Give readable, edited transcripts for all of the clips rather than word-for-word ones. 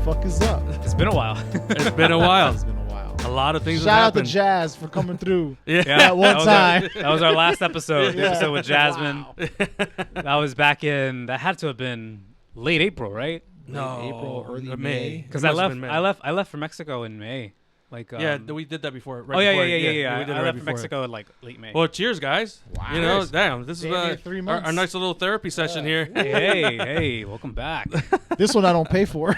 fuck is up? It's been a while. It's been a while. It's been a while. A lot of things Shout have out happened. to Jazz for coming through. Yeah. That one time. That was our last episode. The Yeah. episode with Jasmine. Wow. That was back in. That had to have been late April, right? No, April, early May. May. Because It I must have left. been May. I left for Mexico in May. Like Yeah, we did that before. Right oh yeah, before, yeah. we did I it left right for before. Mexico in like late May. Well, cheers, guys. Wow. You know, Cheers. damn, this is Damn, near 3 our months. nice little therapy session here. hey, welcome back. This one I don't pay for.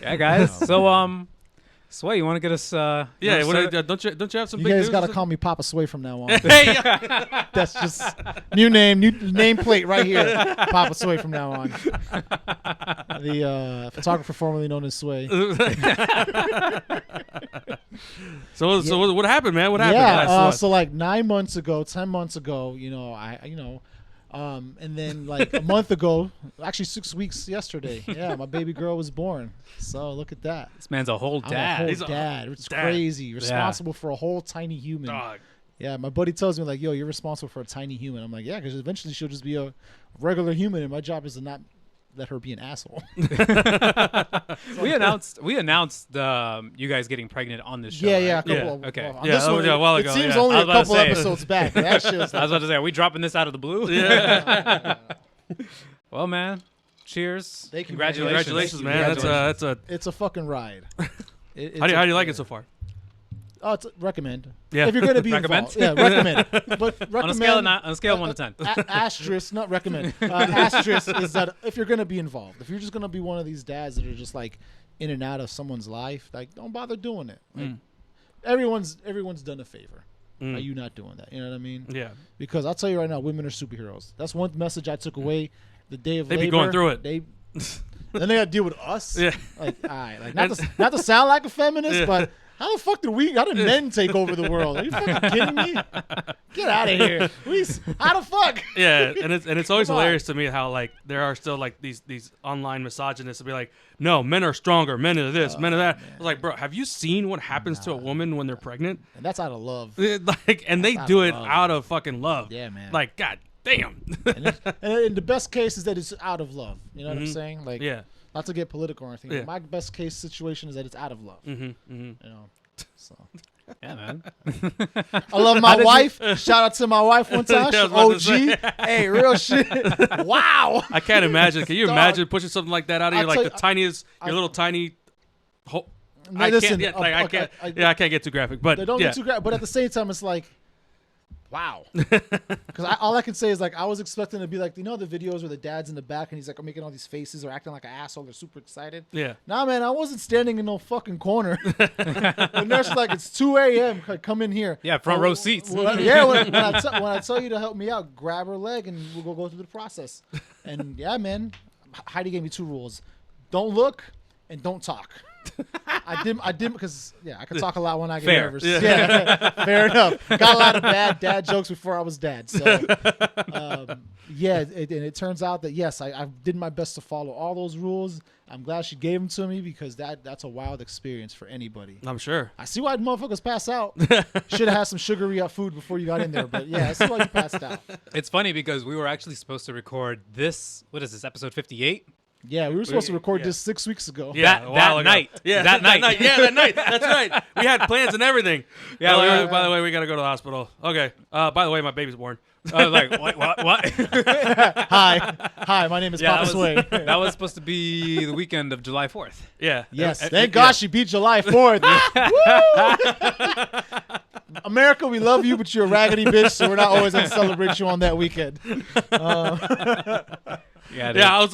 Yeah, guys. So Sway, you want to get us? Yeah, don't you have some You big guys news? got to call me Papa Sway from now on. Hey, That's just new nameplate right here. Papa Sway from now on. The photographer formerly known as Sway. So what happened, man? What happened? Yeah, so like 9 months ago, 10 months ago, and then like a month ago, actually 6 weeks yesterday, yeah, my baby girl was born. So look at that. This man's a whole I'm dad. a whole He's a dad. It's dad. crazy. Responsible for a whole tiny human. Dog. Yeah, my buddy tells me like, "Yo, you're responsible for a tiny human." I'm like, "Yeah, because eventually she'll just be a regular human, and my job is to not let her be an asshole." We announced you guys getting pregnant on this show. Yeah, right? a couple. Yeah. Okay. on Yeah, this that was one, a while it ago, seems yeah. only I a was about to couple say. episodes back. That shit was I was about to say, are we dropping this out of the blue? Yeah. Well, man, cheers. Thank you, Congratulations, Thank you. man. That's a. It's a fucking ride. How do you like it so far? Oh, recommend. Yeah. If you're gonna be Recommend? involved, yeah, recommend. But recommend on a scale of 1 to 10. Asterisk, not recommend. Asterisk is that if you're gonna be involved, if you're just gonna be one of these dads that are just like in and out of someone's life, like don't bother doing it. Like, everyone's done a favor. Are you not doing that? You know what I mean? Yeah. Because I'll tell you right now, women are superheroes. That's one message I took away the day of They labor. be going through it. Then they got to deal with us. Yeah. Like, all right, like not to sound like a feminist, Yeah. but how the fuck how did men take over the world? Are you fucking kidding me? Get out of here. How the fuck? Yeah, and it's always Come on. hilarious to me how like there are still like these online misogynists to be like, no, men are stronger, men are this, men are that. I was like, bro, have you seen what happens to a woman when they're pregnant? And that's out of love. Like, and they That's do out it of love. out of fucking love. Yeah, man. Like, god damn. And the best case is that it's out of love. You know what I'm saying? Like, Yeah. not to get political or anything. Yeah. But my best case situation is that it's out of love. You know. So Yeah, man. I love my wife. Shout out to my wife one time. Yeah, I was about to OG. Hey, real shit. Wow. I can't imagine. Can you Dog. imagine pushing something like that out of I'll you, like tell the you- tiniest, your little tiny. No, I listen, can't. Yeah, like, I okay, can't. Yeah, I can't get too graphic, but They don't yeah. get too great, but at the same time, it's like, wow. Because all I can say is like I was expecting to be like, you know, the videos where the dad's in the back and he's like making all these faces or acting like an asshole. They're super excited. Yeah. Nah, man, I wasn't standing in no fucking corner. The nurse was like, it's 2 a.m. Come in here. Yeah, front row seats. When I tell you to help me out, grab her leg and we'll go through the process. And yeah, man, Heidi gave me 2 rules: don't look and don't talk. I did because I could talk a lot when I get Fair. nervous. Yeah, fair enough. Got a lot of bad dad jokes before I was dad. So it turns out that yes, I did my best to follow all those rules. I'm glad she gave them to me because that's a wild experience for anybody. I'm sure. I see why motherfuckers pass out. Should have had some sugary food before you got in there, but yeah, I see why you passed out. It's funny because we were actually supposed to record this. What is this? Episode 58. Yeah, we were supposed to record this 6 weeks ago. Yeah, That- a while that ago. night. Yeah, That night. Yeah, that night. That's right. We had plans and everything. Yeah, By the way, we got to go to the hospital. Okay. By the way, my baby's born. I was like, what? Hi, my name is Papa Sway. That was supposed to be the weekend of July 4th. Yeah. Yes, Uh, thank yeah. God she beat July 4th. Woo! America, we love you, but you're a raggedy bitch, so we're not always going to celebrate you on that weekend. Yeah, Yeah, I was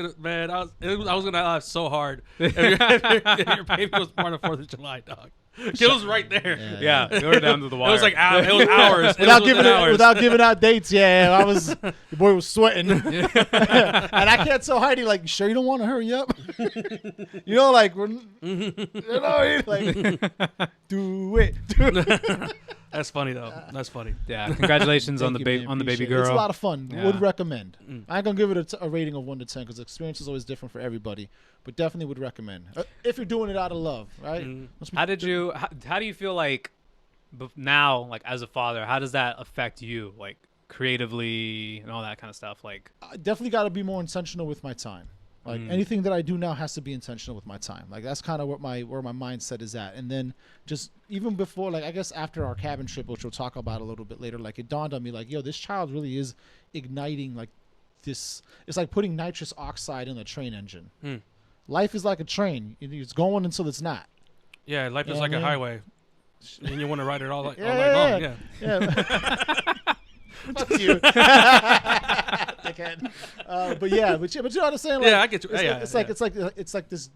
gonna laugh so hard if your baby was born on 4th of July, dog. It was right there. Yeah, we were down to the wire. It was like it was hours. Without giving out dates, your boy was sweating. And I can't tell Heidi, like, you sure you don't want to hurry up? You know, like, do it. That's funny though. That's funny. Yeah, congratulations on the Thank you, man. on the baby Appreciate it. It's a girl. lot of fun. Yeah. Would recommend. I ain't gonna give it a rating of 1 to 10 because the experience is always different for everybody. But definitely would recommend if you're doing it out of love, right? How do you feel like now, like as a father, how does that affect you? Like creatively and all that kind of stuff? Like, I definitely got to be more intentional with my time. Like anything that I do now has to be intentional with my time. Like that's kind of where my mindset is at. And then just even before, like I guess after our cabin trip, which we'll talk about a little bit later, like it dawned on me like, yo, this child really is igniting like this. It's like putting nitrous oxide in a train engine. Life is like a train. It's going until it's not. Yeah, life You is know like what a I mean? highway, and you want to ride it all night long. Yeah. Fuck you. Dickhead. But you know what I'm saying? Like, Yeah, I get you. It's like this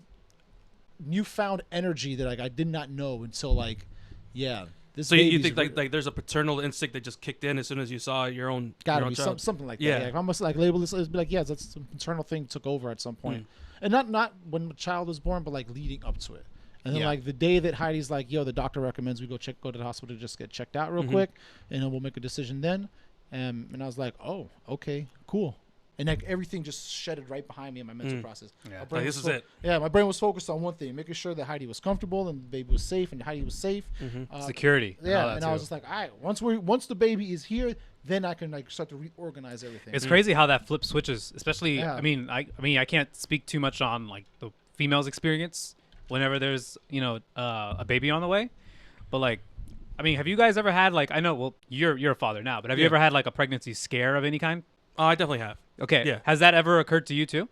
newfound energy that like I did not know until like, this. So you baby's think like there's a paternal instinct that just kicked in as soon as you saw your own gotta your own be child? something like Yeah. that. If I must like label this, it'd be like, that's some paternal thing took over at some point. And not when the child was born, but like leading up to it. And then like the day that Heidi's like, yo, the doctor recommends we go to the hospital to just get checked out real quick, and then we'll make a decision then. And I was like, oh, okay, cool. And like everything just shedded right behind me in my mental process. Yeah. My brain Like, was this is it. Yeah, my brain was focused on one thing, making sure that Heidi was comfortable and the baby was safe and Heidi was safe. security. Yeah, and I was just like, all right, once the baby is here, then I can like start to reorganize everything. It's crazy how that flip switches, especially. Yeah. I mean, I can't speak too much on like the female's experience whenever there's a baby on the way, but like, I mean, have you guys ever had like, I know, well, you're a father now, but have you ever had like a pregnancy scare of any kind? Oh, I definitely have. Okay. Yeah. Has that ever occurred to you too,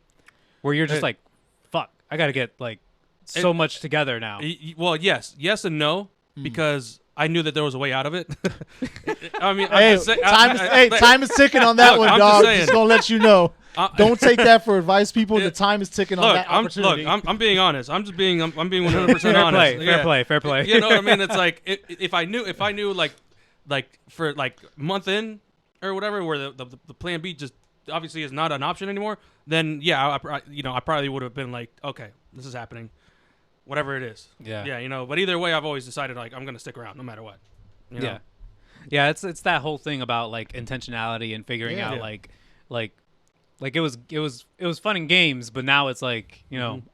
where you're just like, fuck, I gotta get like so much together now? Well, yes and no, because I knew that there was a way out of it. I mean, time is ticking on that Look, one, I'm dog. just saying. Just gonna let you know. Don't take that for advice, people. The time is ticking on that opportunity. I'm being honest. I'm being 100% honest. Fair play. You know what I mean? It's like if I knew like for like month in or whatever, where the plan B just obviously is not an option anymore, then I probably would have been like, okay, this is happening, whatever it is. Yeah. But either way, I've always decided like I'm gonna stick around no matter what. You know? Yeah. It's that whole thing about like intentionality and figuring out like it was fun in games, but now it's like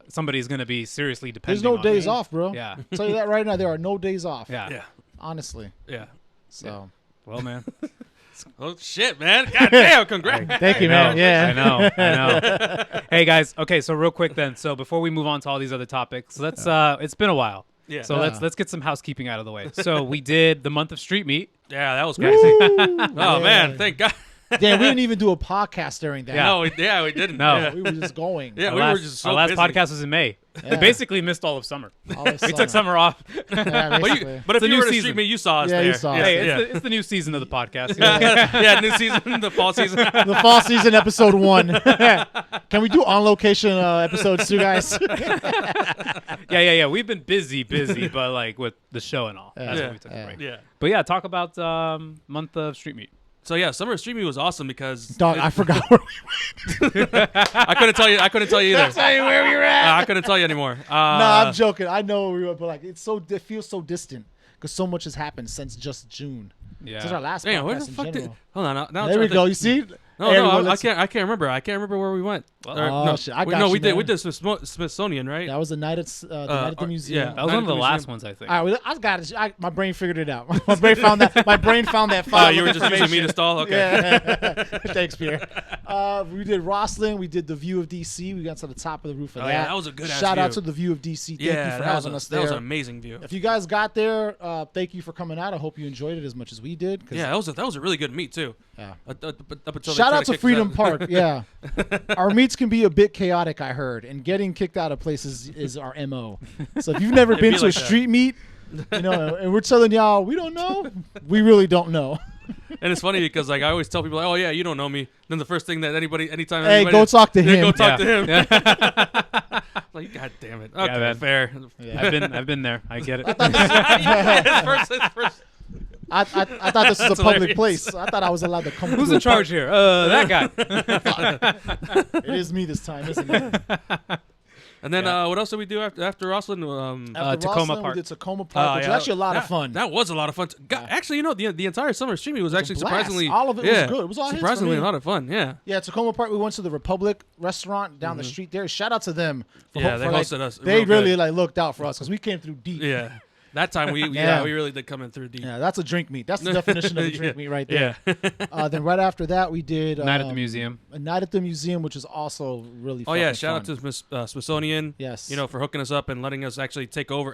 somebody's gonna be seriously depending. There's no on days me. off, bro. Yeah. I'll tell you that right now. There are no days off. Yeah. Honestly. Yeah. So. Well, man. Oh shit, man! God damn! Congrats. Thank you, man. Yeah. I know. Hey guys. Okay, so real quick then. So before we move on to all these other topics, let's. It's been a while. Yeah. So let's get some housekeeping out of the way. So we did the month of Street Meet. Yeah, that was crazy. Oh man, thank God. Damn, we didn't even do a podcast during that. No, we didn't. No. Yeah. We were just going. Yeah, Our we last, were just so our last busy. podcast was in May. Yeah. We basically missed all of summer. We took summer off. Yeah, basically. But if It's a you new were to season. stream me, you saw us Yeah, there. you saw us. Hey, it's the new season of the podcast. Yeah, new season, the fall season. The fall season, episode 1. Can we do on location episodes too, guys? Yeah. We've been busy, but like with the show and all. That's Yeah. why we took a break. Yeah. But yeah, talk about month of Street Meet. So yeah, summer of streaming was awesome because Dog, I forgot where we I couldn't tell you either. tell you where we were at. I couldn't tell you anymore. No, I'm joking. I know where we were, but like it feels so distant because so much has happened since just June. Yeah. Since our last Damn, where podcast the in fuck did? general. Hold on. Now I'm There we trying to go. think. You see? No, Everyone, I can't remember. I can't remember where we went. Oh, shit, I got no, you, we did. man. We did Smithsonian, right? That was the night at the museum. yeah. That was one of the Museum. last ones, I think. All right, well, I got it. My brain figured it out. My brain found that. My brain found that file. You were of just using me to information. stall. Okay. Yeah. Thanks, Pierre. We did Rosslyn. We did the View of DC. We got to the top of the roof of Oh that. yeah, that was a good. Shout out view. to the View of DC. Thank Yeah, you for that was having us that there. was an amazing view. If you guys got there, thank you for coming out. I hope you enjoyed it as much as we did. 'Cause, Yeah, that was a really good meet too. yeah. Up until they Shout tried out to kick us Freedom out. Park. Yeah, our meets can be a bit chaotic, I heard, and getting kicked out of places is our MO. So if you've never It'd been be to like a that. street meet, and we're telling y'all we don't know, we really don't know. And it's funny because like I always tell people, like, oh yeah, you don't know me. Then the first thing that anytime Hey, anybody, go talk to him. go talk Yeah. to him. Yeah. Like, God damn it. Okay, man. fair. Yeah. I've been there. I get it. His first. I thought this was a That's public hilarious. place. I thought I was allowed to come. Who's through in the park. charge here? That guy. It is me this time, isn't it? And then Yeah. what else did we do after Rosslyn? After Tacoma Rosslyn, Park. we did Tacoma Park, which is actually a lot of fun. That was a lot of fun. Actually, the entire summer of streaming was actually a blast. surprisingly All of it was good. It was all hits for surprisingly me. a lot of fun. Yeah. Yeah, Tacoma Park. We went to the Republic restaurant down the street there. Shout out to them. Yeah, they for, hosted us They real really good. looked out for us because we came through deep. Yeah. That time we really did come in through deep. Yeah, that's a drink meet. That's the definition of a drink meet right there. Yeah. Then right after that, we did Night at the museum. A night at the museum, which is also really. Oh yeah! fucking Shout fun. out to Smithsonian. Yes. For hooking us up and letting us actually take over.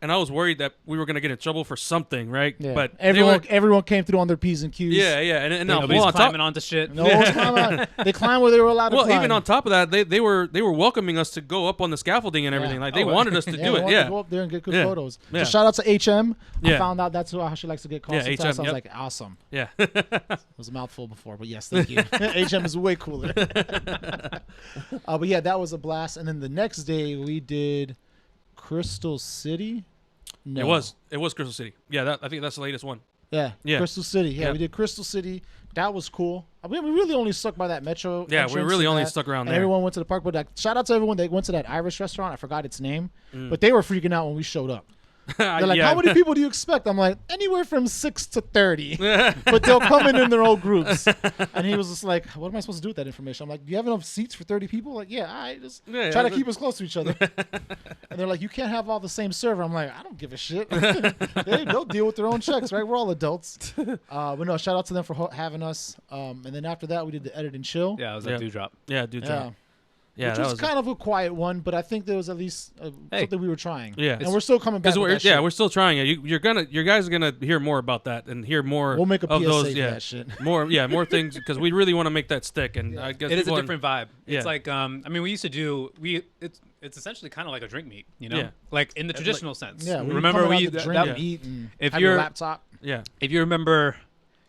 And I was worried that we were gonna get in trouble for something, right? Yeah. But everyone came through on their P's and Q's. Yeah, and Nobody's well, on top, climbing onto shit. No one's climbing. They climbed where they were allowed to well, climb. even on top of that, they were welcoming us to go up on the scaffolding and everything. Like they wanted us to do they it. wanted Yeah. to go up there and get good Yeah. photos. Yeah. So shout out to HM. I Yeah. found out that's how she likes to get called. Yeah, Sometimes HM, I was yep. like, awesome. Yeah. It was a mouthful before, but yes, thank you. HM is way cooler. But yeah, that was a blast. And then the next day we did Crystal City. No. It was Crystal City. Yeah, I think that's the latest one. Yeah, Yeah. Crystal City. Yeah, Yeah. we did Crystal City. That was cool. I mean, we really only stuck by that metro. Yeah, we entrance really and only that, stuck around and there. everyone went to the park. But shout out to everyone that went to that Irish restaurant. I forgot its name, Mm. but they were freaking out when we showed up. They're like, how many people do you expect? I'm like, anywhere from 6 to 30. But they'll come in their own groups. And he was just like, what am I supposed to do with that information? I'm like, do you have enough seats for 30 people? Like, yeah, all right, just try to keep us close to each other. And they're like, you can't have all the same server. I'm like, I don't give a shit. They'll deal with their own checks, right? We're all adults. But no, shout out to them for having us. And then after that, we did the edit and chill. Yeah, it was a dewdrop. Yeah, dude. Yeah. Yeah, Which that was kind of a quiet one, but I think there was at least Hey. something we were trying. Yeah. And we're still coming back. With that shit. we're still trying it. You guys are gonna hear more about that and hear more. We'll make a of PSA those. for Yeah, that shit. more things because we really want to make that stick. And I guess It is a people different vibe. Yeah. It's like I mean, we used to do it's essentially kind of like a drink meet, Yeah. like in the traditional sense. Yeah, we remember we that, drink that- and eat and if have your you're- laptop. Yeah. if you remember,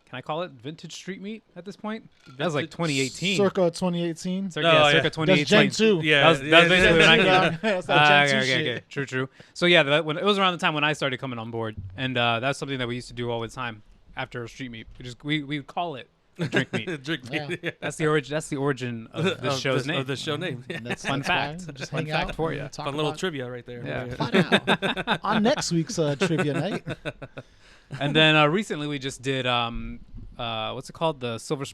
can I call it vintage street meet at this point? That was like 2018. Circa 2018. Circa, Oh, yeah, yeah. circa That's 2018. Gen 2. Yeah, That was basically when I came. That's that Gen 2 shit. Okay. True. So yeah, when it was around the time when I started coming on board, and that's something that we used to do all the time after a street meet. We would call it a drink meet. Drink Yeah. meat. Yeah. That's the origin. That's the origin of this show's name. Of the show name. Yeah. And that's Fun that's fact. why. Just Fun hang fact out for and ya. talk Fun little about- trivia right there. Yeah. Fun out. On next week's trivia night. And then recently we just did what's it called? The Silver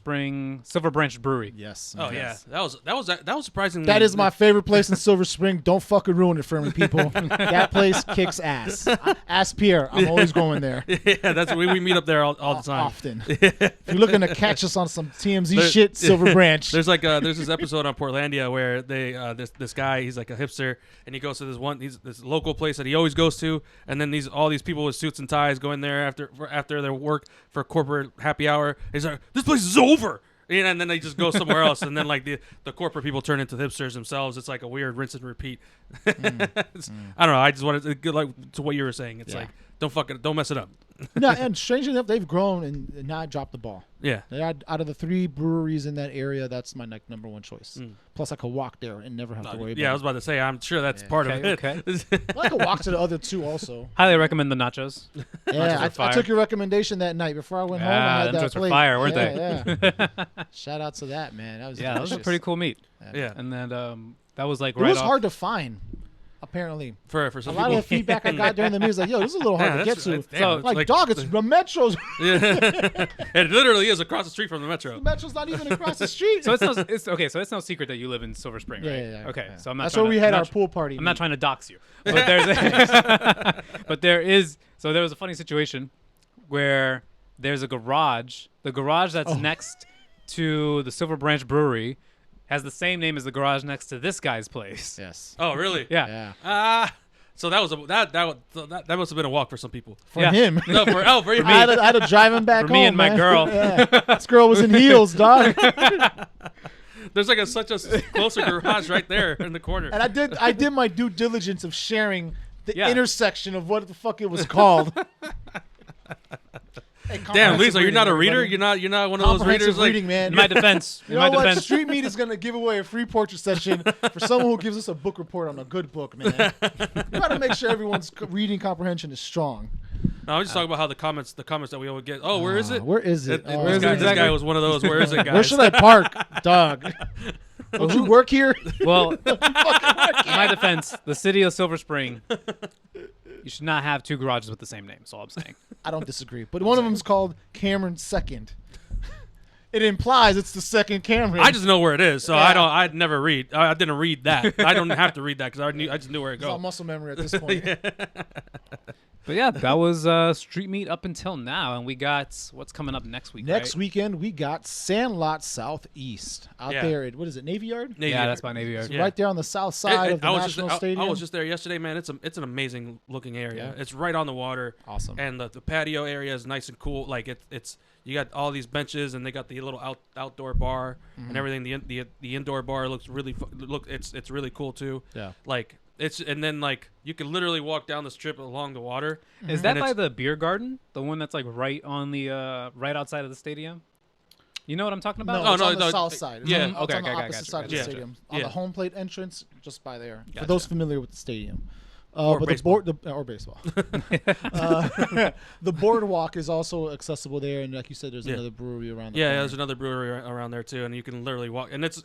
Branch Brewery. Yes. Oh yeah, that was surprising. That is my favorite place in Silver Spring. Don't fucking ruin it for me, people. That place kicks ass. Ask Pierre. I'm always going there. Yeah, that's we meet up there all the time. Often. If you're looking to catch us on some TMZ There- shit, Silver Branch. There's there's this episode on Portlandia where they this guy, he's like a hipster and he goes to this local place that he always goes to, and then all these people with suits and ties go in there after their work for corporate happy hour. He's like, this place is over. And then they just go somewhere else, and then like the corporate people turn into hipsters themselves. It's like a weird rinse and repeat. I don't know. I just wanted to go like to what you were saying. It's Yeah. like don't mess it up. No, and strangely enough, they've grown and not dropped the ball. Yeah. They're out of the 3 breweries in that area, that's my number one choice. Mm. Plus, I could walk there and never have to worry Yeah, I was about about to say. I'm sure that's Yeah. part Okay, of it. it. Well, I could walk to the other 2 also. Highly recommend the nachos. Yeah, are I fire. took your recommendation that night before I went home. I Yeah, had them that joints were plate. fire, weren't Yeah. Shout out to that, man. That was Yeah, that was a delicious. pretty cool meet. Yeah. And then that was like It right was off. hard to find, apparently. For A some lot people. of the feedback I got during the meet was like, yo, this is a little hard to get to. Damn, So, it's Dog, it's the Metro's. Yeah. It literally is across the street from the metro. The Metro's not even across the street. So it's okay. So it's no secret that you live in Silver Spring, right? Yeah. Okay, Yeah. so I'm not. That's trying where we to- had I'm our not- pool party. I'm not trying to dox you, but there was a funny situation where there's a garage. The garage that's next to the Silver Branch Brewery has the same name as the garage next to this guy's place. Yes. Oh, really? Yeah. Yeah. So that was that must have been a walk for some people. For Yeah. him. No, for you. I had to drive him back For home. me and my man. girl. Yeah. This girl was in heels, dog. There's like such a closer garage right there in the corner. And I did my due diligence of sharing the Yeah. intersection of what the fuck it was called. Hey, Damn, Lisa, you're not a reading, reader. everybody. You're not one of those Comprehensive readers. Like, reading, man. In my defense, You in know my what? defense, Street Meet is gonna give away a free portrait session for someone who gives us a book report on a good book, man. We gotta make sure everyone's reading comprehension is strong. no, I'm just talking about how the comments that we always get. Oh, where is it? Where is it? This Oh, where is guy, it this exactly? guy was one of those. Where is it, guys? Where should I park, dog? Don't you work here? well, in my defense, the city of Silver Spring, you should not have 2 garages with the same name. That's all I'm saying. I don't disagree, but one of them is called Cameron Second. It implies it's the second Cameron. I just know where it is, so Yeah. I'd never read. I didn't read that. I don't have to read that because I just knew where it It's all goes. muscle memory at this point. But yeah, that was Street Meet up until now, and we got what's coming up next week. Next right? weekend, we got Sandlot Southeast out there at, what is it, Navy Yard? Navy Yeah, Yard. that's by Navy Yard. It's Yeah. right there on the south side of the National Stadium. I was just there yesterday, man. It's an amazing looking area. Yeah. It's right on the water. Awesome. And the patio area is nice and cool. Like it's you got all these benches, and they got the little outdoor bar and everything. The indoor bar looks really it's really cool too. Yeah. Like and then like you can literally walk down the strip along the water. Is that And by it's- the beer garden? The one that's like right on the right outside of the stadium? You know what I'm talking about? No, Oh, it's no, on the no, south side. It's yeah. on, it's Okay, on the okay, opposite gotcha, side of the gotcha. stadium. On Yeah. the home plate entrance, just by there. For Gotcha. those familiar with the stadium. Or but baseball. or baseball. The boardwalk is also accessible there, and like you said, there's Yeah. another brewery around the Yeah, corner. there's another brewery around there too, and you can literally walk. And it's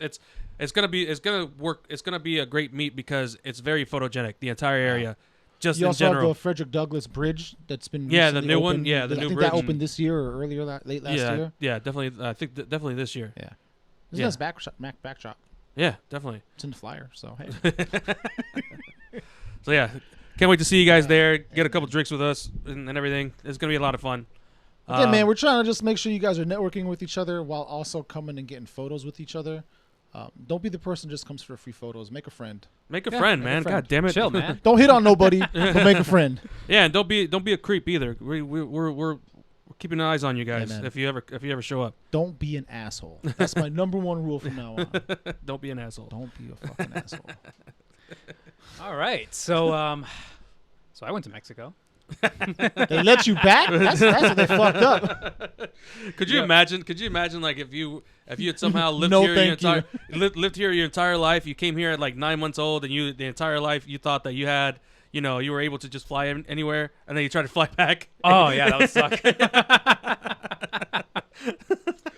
gonna work. It's gonna be a great meet because it's very photogenic. The entire area, just You in also have general. the Frederick Douglass Bridge that's been Yeah, the recently new one. opened. Yeah, the I new think bridge. that opened this year or earlier, late last year. Yeah, definitely. I think definitely this year. Yeah, there's Yeah. a nice backdrop. Yeah, definitely. It's in the flyer, so hey. So yeah, can't wait to see you guys there. Get a couple drinks with us and everything. It's gonna be a lot of fun. Again, man, we're trying to just make sure you guys are networking with each other while also coming and getting photos with each other. Don't be the person who just comes for free photos. Make a friend. make a Yeah, friend, make a man. friend. God damn it. Chill, man. Don't hit on nobody, but make a friend. Yeah, and don't be a creep either. We're keeping eyes on you guys man. if you ever show up. Don't be an asshole. That's my number one rule from now on. Don't be an asshole. Don't be a fucking asshole. All right, so so I went to Mexico. They let you back? That's what they fucked up. Could you imagine? Could you imagine like if you had somehow lived No, here your thank you. entire lived here your entire life? You came here at like 9 months old, and the entire life you thought that you had. You know, you were able to just fly anywhere, and then you try to fly back. Oh yeah, that would suck.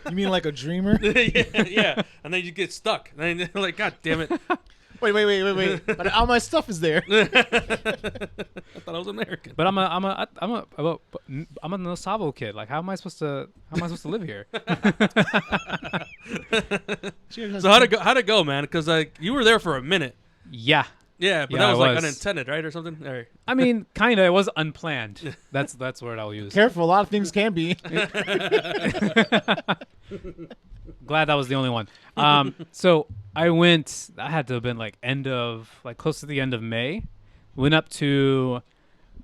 You mean like a dreamer? yeah, and then you get stuck. And then you're like, God damn it! Wait. But all my stuff is there. I thought I was American. But I'm a No Sabo kid. Like, how am I supposed to live here? So how'd it go, man? Because like you were there for a minute. Yeah, Yeah, but Yeah, that I was like was. unintended, right, or something. Or, I mean, kind of. It was unplanned. That's the word I'll use. Careful, a lot of things can be. Glad that was the only one. So I went. I had to have been like close to the end of May. Went up to.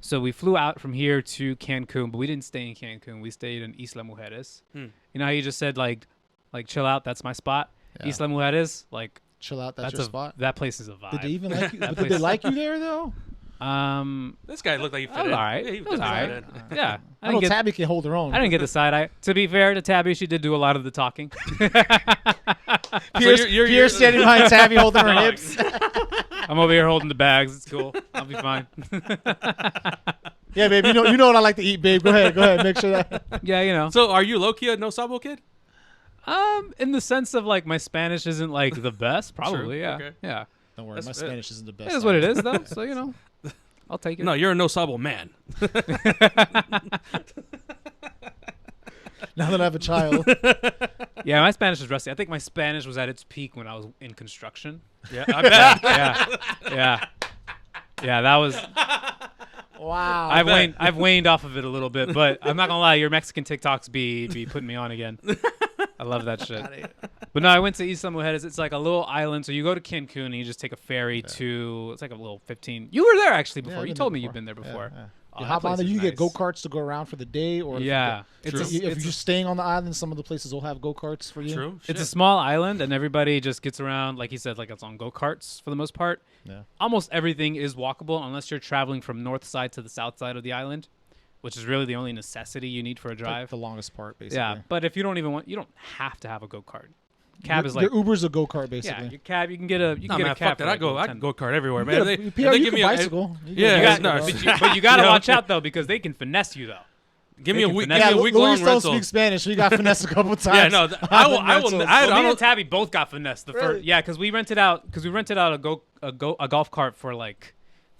So we flew out from here to Cancun, but we didn't stay in Cancun. We stayed in Isla Mujeres. You know how you just said like chill out. That's my spot. Yeah. Isla Mujeres, like Chill out, that's that's your a spot. that place is a vibe. Did they even like you? That But did they place- like you there though? this guy looked like he fit That was in. all right. Yeah, he That was all definitely right. fit in. Yeah, I know Tabby can hold her own. I didn't get the side eye. To be fair to Tabby, she did do a lot of the talking. Pierce, you're- Pierce standing behind Tabby holding her hips. I'm over here holding the bags. It's cool. I'll be fine. Yeah, babe. You know what I like to eat, babe. Go ahead. Make sure that. Yeah, you know. So, are you low-key a no sabo kid? In the sense of like my Spanish isn't like the best, probably. Yeah, Okay. yeah. Don't worry, That's- my Spanish isn't the best. It is what it is, though. So you know, I'll take it. No, you're a no sabo man. Now that I have a child. Yeah, my Spanish is rusty. I think my Spanish was at its peak when I was in construction. Yeah, I bet. Yeah. That was. Wow. I've waned off of it a little bit, but I'm not gonna lie. Your Mexican TikToks be putting me on again. I love that shit. But no, I went to Isla Mujeres. It's like a little island. So you go to Cancun and you just take a ferry to. It's like a little 15. You were there actually before. I've You been told there me you've been there before. Yeah. Oh, You that hop on place there. is You can get go nice. karts to go around for the day, or Yeah, if True. you're just staying on the island, some of the places will have go karts for you. True. It's a Shit. small island, and everybody just gets around, like he said, like it's on go-karts for the most part. Yeah. Almost everything is walkable unless you're traveling from north side to the south side of the island, which is really the only necessity you need for a Like drive. the longest part, basically. Yeah, but if you don't have to have a go-kart. Cab is like your Uber's a go kart, yeah, basically. your cab. You can get a No, get man, a cab. fuck for that. like I can go kart everywhere, man. You They, can, if PR, they you give can me a bicycle. You yeah, can yeah, bicycle, no, bro. if but you gotta You know? watch out though because they can finesse you though. give me They a can week. finesse Give me Yeah, a week Louis long don't rental. speak Spanish. We got finessed a couple times. Yeah, no, I will. I will. Rentals. I Me and don't. Tabby both got finessed the Really? first. Yeah, because we rented out a golf cart for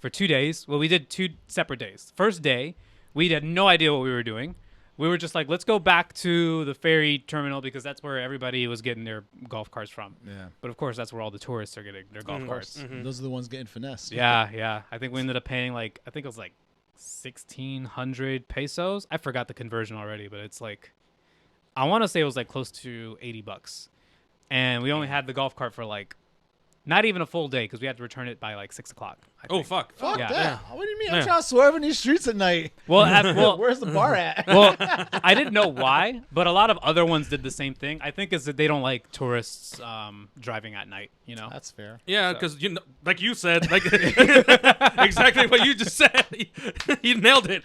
2 days. Well, we did 2 separate days. First day, we had no idea what we were doing. We were just like, let's go back to the ferry terminal because that's where everybody was getting their golf carts from. Yeah. But of course, that's where all the tourists are getting their golf carts. Mhm. Those are the ones getting finessed. Yeah. I think we ended up paying I think it was like 1,600 pesos. I forgot the conversion already, but it's like, I want to say it was like close to $80. And we only had the golf cart for like not even a full day because we had to return it by like 6 o'clock. Oh, fuck. Fuck Yeah. that. What do you mean? I'm Yeah. trying to swerve in these streets at night. Well, Where's the bar at? well, I didn't know why, but a lot of other ones did the same thing. I think is that they don't like tourists driving at night. You know, That's fair. Yeah, So- because you know, like you said, like exactly what you just said. You nailed it.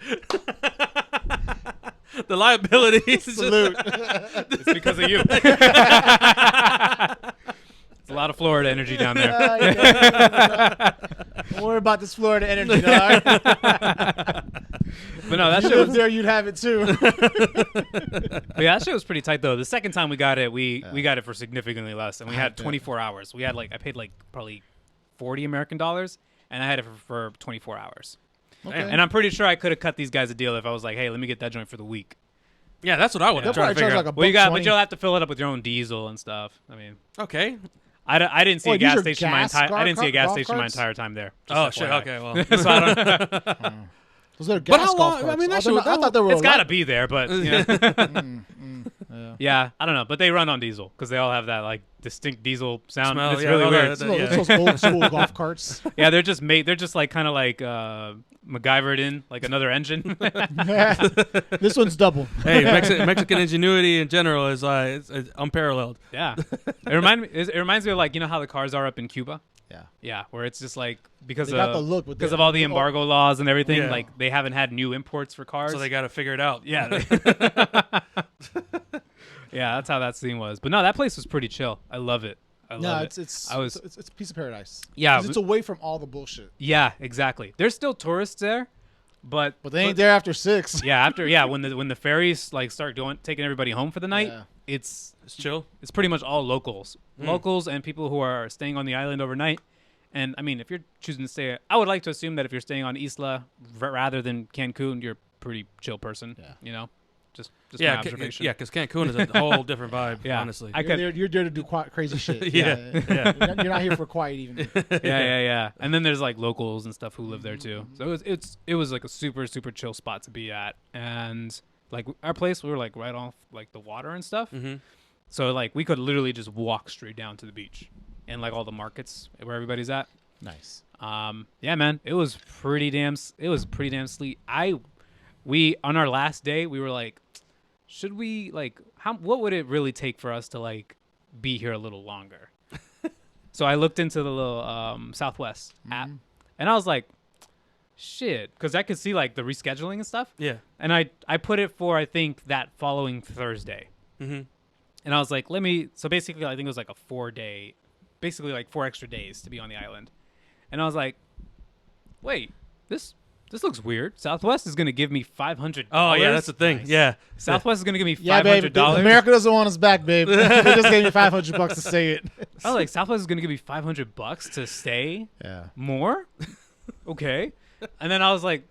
The liability is just, Salute. it's because of you. It's a lot of Florida energy down there. Don't worry about this Florida energy, dog. But no, that If shit you lived was there, you'd have it too. But yeah, that shit was pretty tight though. The second time we got it, we got it for significantly less, and we had bet. 24 hours. We had like I paid like probably $40 American, and I had it for 24 hours. Okay. And I'm pretty sure I could have cut these guys a deal if I was like, hey, let me get that joint for the week. yeah, that's what I would They'll have tried to probably charge figure like a Well, you got, but $1.20. you'll have to fill it up with your own diesel and stuff. I mean, out. Okay. I didn't see Oh, a these gas are station gas I didn't see a gas golf station my carts? entire time there. Oh Just shit. FYI. Okay. Well. That's why I don't, Those are But gas how golf long- carts. I mean, that Oh, shit they're was- not- I thought they were. it's got to elect- be there, but you know. Yeah. Yeah, I don't know, but they run on diesel because they all have that like distinct diesel sound. Smell, It's yeah, really all weird. that- It's those old school golf carts. Yeah, they're just made. They're just like kind of like MacGyvered in, like another engine. This one's double. Hey, Mexican ingenuity in general is it's unparalleled. Yeah, it reminds me of like, you know how the cars are up in Cuba. Yeah. Yeah, where it's just like because They got the look with because the- of all the embargo laws and everything. Yeah. Like they haven't had new imports for cars. So they got to figure it out. Yeah. Yeah, that's how that scene was. But no, that place was pretty chill. I love it. I No, love it. it's I was- it's a piece of paradise. Yeah, 'Cause it's away from all the bullshit. Yeah, exactly. There's still tourists there, but But they ain't there after 6. yeah, when the ferries like start taking everybody home for the night, Yeah. it's It's chill. it's pretty much all locals, locals and people who are staying on the island overnight. And I mean, if you're choosing to stay, I would like to assume that if you're staying on Isla rather than Cancun, you're a pretty chill person. Yeah. You know, just Yeah, my observation. yeah, because Cancun is a whole different vibe. Yeah. Honestly. I You're could, there, you're there to do crazy shit. Yeah. You're not here for a quiet evening. yeah. And then there's like locals and stuff who live there too. So it was like a super chill spot to be at. And like our place, we were like right off like the water and stuff. Mm-hmm. So like we could literally just walk straight down to the beach and like all the markets where everybody's at. Nice. Yeah, man, it was pretty damn sleet. We on our last day, we were like, should we like what would it really take for us to like be here a little longer? So I looked into the little Southwest app, and I was like, shit, because I could see like the rescheduling and stuff. Yeah. And I put it for I think that following Thursday. Mm-hmm. And I was like, so basically I think it was like a 4-day, basically like 4 extra days to be on the island. And I was like, wait, this looks weird. Southwest is going to give me $500. Oh yeah, that's the thing. Nice. Yeah. Southwest is going to give me Yeah, babe. $500. America doesn't want us back, babe. They just gave me $500 to say it. I was like, Southwest is going to give me $500 to stay Yeah. more? Okay. And then I was like,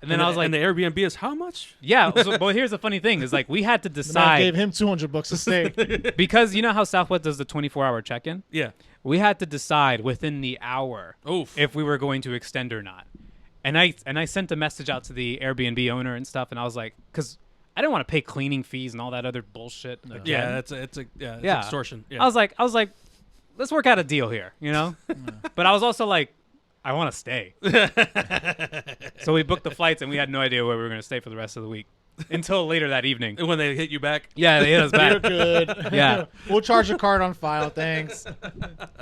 And the Airbnb is how much? yeah. But here's the funny thing is like we had to The man decide gave him $200 to stay. because you know how Southwest does the 24-hour check-in? Yeah. We had to decide within the hour Oof. if we were going to extend or not. And I sent a message out to the Airbnb owner and stuff, and I was like, because I didn't want to pay cleaning fees and all that other bullshit. Again. Yeah, it's extortion. Yeah. I was like, let's work out a deal here, you know. But I was also like, I want to stay. So we booked the flights, and we had no idea where we were going to stay for the rest of the week until later that evening. when they hit you back. Yeah, they hit us You're back. good. Yeah. We'll charge a card on file. Thanks.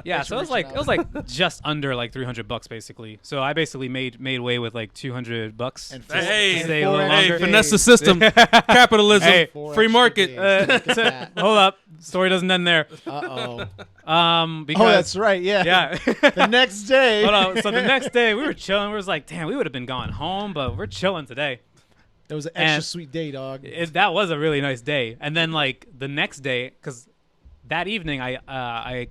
Yeah, so it was like just under like $300 basically. So I basically made way with like $200 And Hey, and stay a four little extra longer. days. Finesse the system. Capitalism. Hey, Four free extra market. days. Look at that. Hold up, story doesn't end there. Uh-oh. Because Oh, that's right. Yeah. yeah. The next day. Hold on. So the next day we were chilling. We was like, damn, we would have been going home, but we're chilling today. It was an extra And- sweet day, dog. That was a really nice day. And then like the next day, because that evening I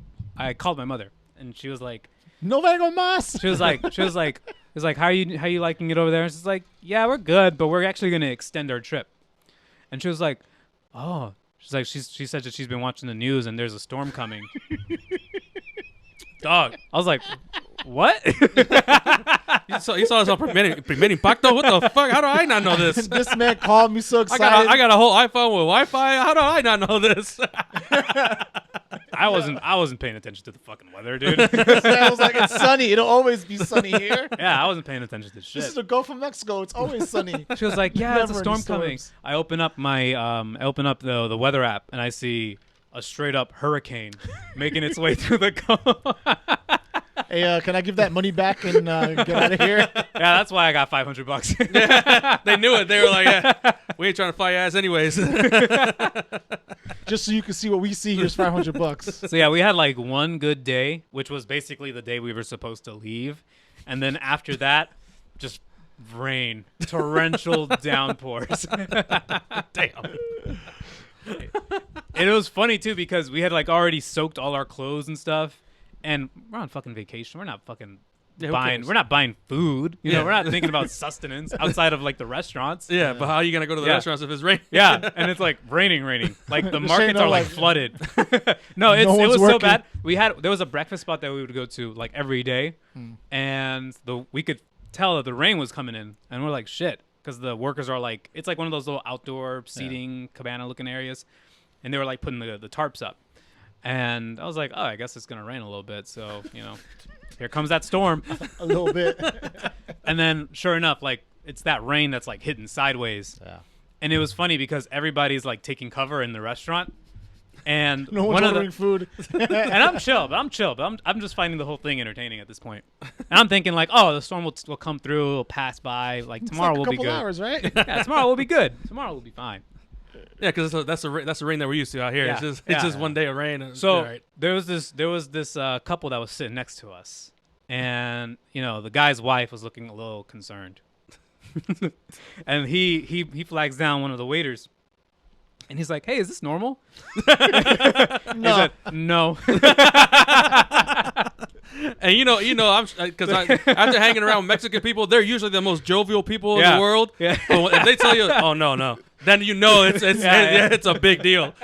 called my mother and she was like, No vengo más. She was like, how are you liking it over there? And she's like, yeah, we're good, but we're actually gonna extend our trip. And she was like, oh, she's like, she said that she's been watching the news and there's a storm coming. Dog, I was like, What? You saw this on Primer Impacto? What the fuck? How do I not know this? This man called me so I excited. got a whole iPhone with Wi-Fi. How do I not know this? I wasn't paying attention to the fucking weather, dude. This man was like, it's sunny. It'll always be sunny here. Yeah, I wasn't paying attention to This shit. is the Gulf of Mexico. It's always sunny. She was like, "Yeah, it's a Never storm any coming." storms. I open up the weather app and I see a straight up hurricane making its way through the coast. Hey, can I give that money back and get out of here? Yeah, that's why I got $500. They knew it. They were like, yeah, we ain't trying to fight your ass anyways. Just so you can see what we see. Here's $500. So yeah, we had like one good day, which was basically the day we were supposed to leave, and then after that, just rain, torrential downpours. Damn. And it was funny too because we had like already soaked all our clothes and stuff, and we're on fucking vacation. We're not fucking who buying. cares? We're not buying food. You Yeah. know, we're not thinking about sustenance outside of like the restaurants. Yeah, but how are you gonna go to the Yeah. restaurants if it's raining? Yeah, and it's like raining. Like the This ain't markets no, are like like- flooded. No, it one's was so working. bad. There was a breakfast spot that we would go to like every day, and we could tell that the rain was coming in, and we're like shit because the workers are like it's like one of those little outdoor seating cabana looking areas, and they were like putting the tarps up, and I was like, oh, I guess it's gonna rain a little bit, so here comes that storm. A little bit. And then, sure enough, like it's that rain that's like hitting sideways. Yeah. And it was funny because everybody's like taking cover in the restaurant, and No one's ordering food. and I'm chill, but I'm just finding the whole thing entertaining at this point. And I'm thinking like, oh, the storm will come through, it'll pass by. Like tomorrow It's like will a be couple good. hours, right? Yeah, tomorrow will be good. Tomorrow will be fine. Yeah, because that's the rain that we're used to out here. Yeah. It's just one day of rain. and- So all right. there was this couple that was sitting next to us, and the guy's wife was looking a little concerned, and he flags down one of the waiters, and he's like, "Hey, is this normal?" He said, "No." And I'm because after hanging around Mexican people, they're usually the most jovial people in Yeah. the world. Yeah. But if they tell you, "Oh no," then it's a big deal.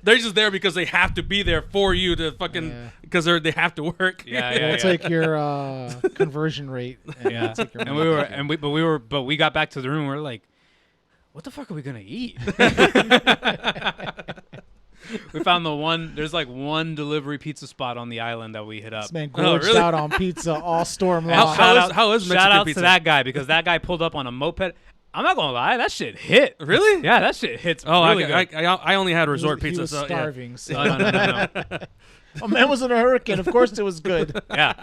They're just there because they have to be there for you to fucking because they have to work. Yeah, We'll take your conversion rate. And Yeah. take your And money. we got back to the room. We're like, what the fuck are we gonna eat? We found there's like one delivery pizza spot on the island that we hit up. This man Oh, gorged really? out on pizza all storm And long. How is shout Mexican out pizza? to that guy because that guy pulled up on a moped. I'm not gonna lie, that shit hit. Really? Yeah, that shit hits Oh, really good. I only had He was- resort he pizza. was so, yeah. starving. So. No. A man was in a hurricane. Of course, it was good. Yeah,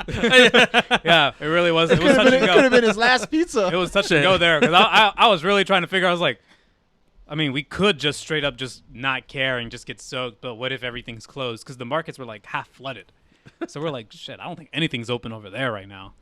yeah, it really was. It It was could touch and have go. been his last pizza. It was touch and go there because I was really trying to figure. I was like, I mean, we could just straight up just not care and just get soaked, but what if everything's closed? Because the markets were like half flooded. So we're like, shit, I don't think anything's open over there right now.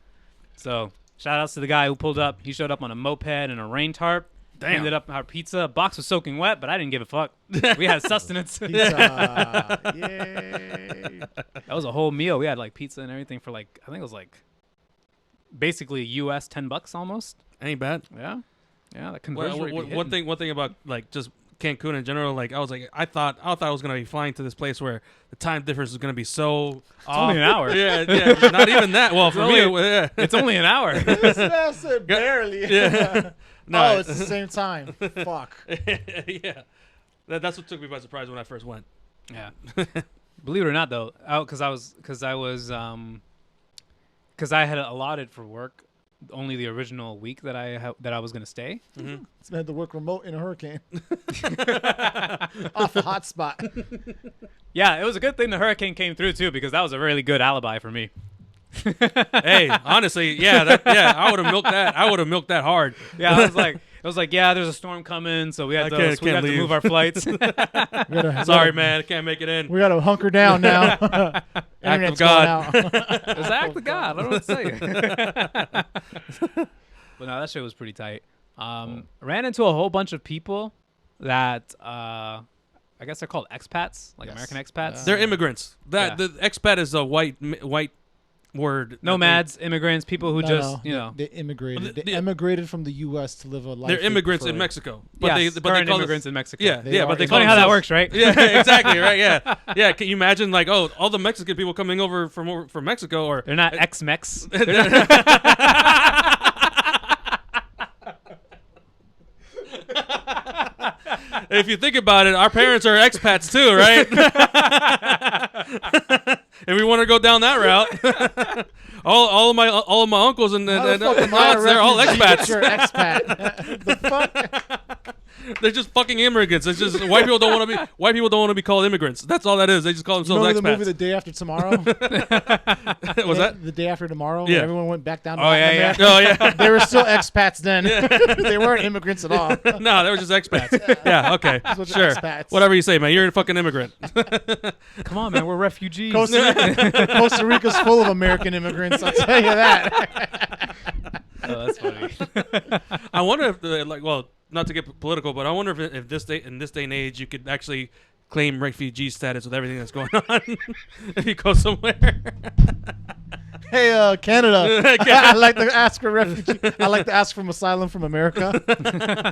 So shout outs to the guy who pulled up. He showed up on a moped and a rain tarp. Damn. Ended up our pizza box was soaking wet, but I didn't give a fuck. We had sustenance. Pizza. Yay. That was a whole meal. We had like pizza and everything for like I think it was like basically US $10 almost. Ain't bad. Yeah, that conversion rate be One hitting. thing about like just Cancun in general, like I thought I was gonna be flying to this place where the time difference is gonna be so off. only an hour. Yeah, not even that. Well, for me, yeah. It's only an hour. This man said barely. Yeah. No, Oh, it's the same time. Fuck. yeah. That's what took me by surprise when I first went. Yeah. Believe it or not, though, because I had allotted for work only the original week that I was gonna stay. Mm-hmm. This man had to work remote in a hurricane. Off a hotspot. Yeah, it was a good thing the hurricane came through too because that was a really good alibi for me. Hey, honestly, I would have milked that. I would have milked that hard. Yeah, I was like, yeah, there's a storm coming, so we have I to can't leave. move our flights. Sorry, man, I can't make it in. We got to hunker down now. Internet's God. going out. It's the act of God. I don't know what to say. But no, that shit was pretty tight. Ran into a whole bunch of people that I guess they're called expats, like Yes. American expats. They're immigrants. Yeah. The expat is a white word. Nomads, immigrants, people who they immigrated. They The- emigrated from the U.S. to live a life. They're immigrants for- in Mexico. But Yes, they but they current call immigrants in Mexico. Yeah, They yeah, are but they It's call funny how that themselves- works, right? Yeah, exactly, right? Yeah, yeah. Can you imagine, like, oh, all the Mexican people coming over from Mexico, or They're not ex-Mex. if you think about it, our parents are expats too, right? And we want to go down that route. all of my uncles and How the fuck am I a aunts, they're all refugee? expats. You're an expat. The fuck? They're just fucking immigrants. It's just white people don't want to be called immigrants. That's all that is. They just call themselves Remember the expats. movie The Day After Tomorrow? Was that? The Day After Tomorrow? Yeah. Where everyone went back down to Oh, Latin yeah, America? Oh yeah. They were still expats then. They weren't immigrants at all. No, they were just expats. Yeah, okay. Those were Sure. expats. Whatever you say, man. You're a fucking immigrant. Come on, man. We're refugees. Costa Rica's full of American immigrants, I'll tell you that. Oh, that's funny. I wonder if, well, not to get political, but I wonder if this day in this day and age you could actually claim refugee status with everything that's going on if you go somewhere. Hey, Canada. I'd like to ask for refugee. I'd like to ask for asylum from America.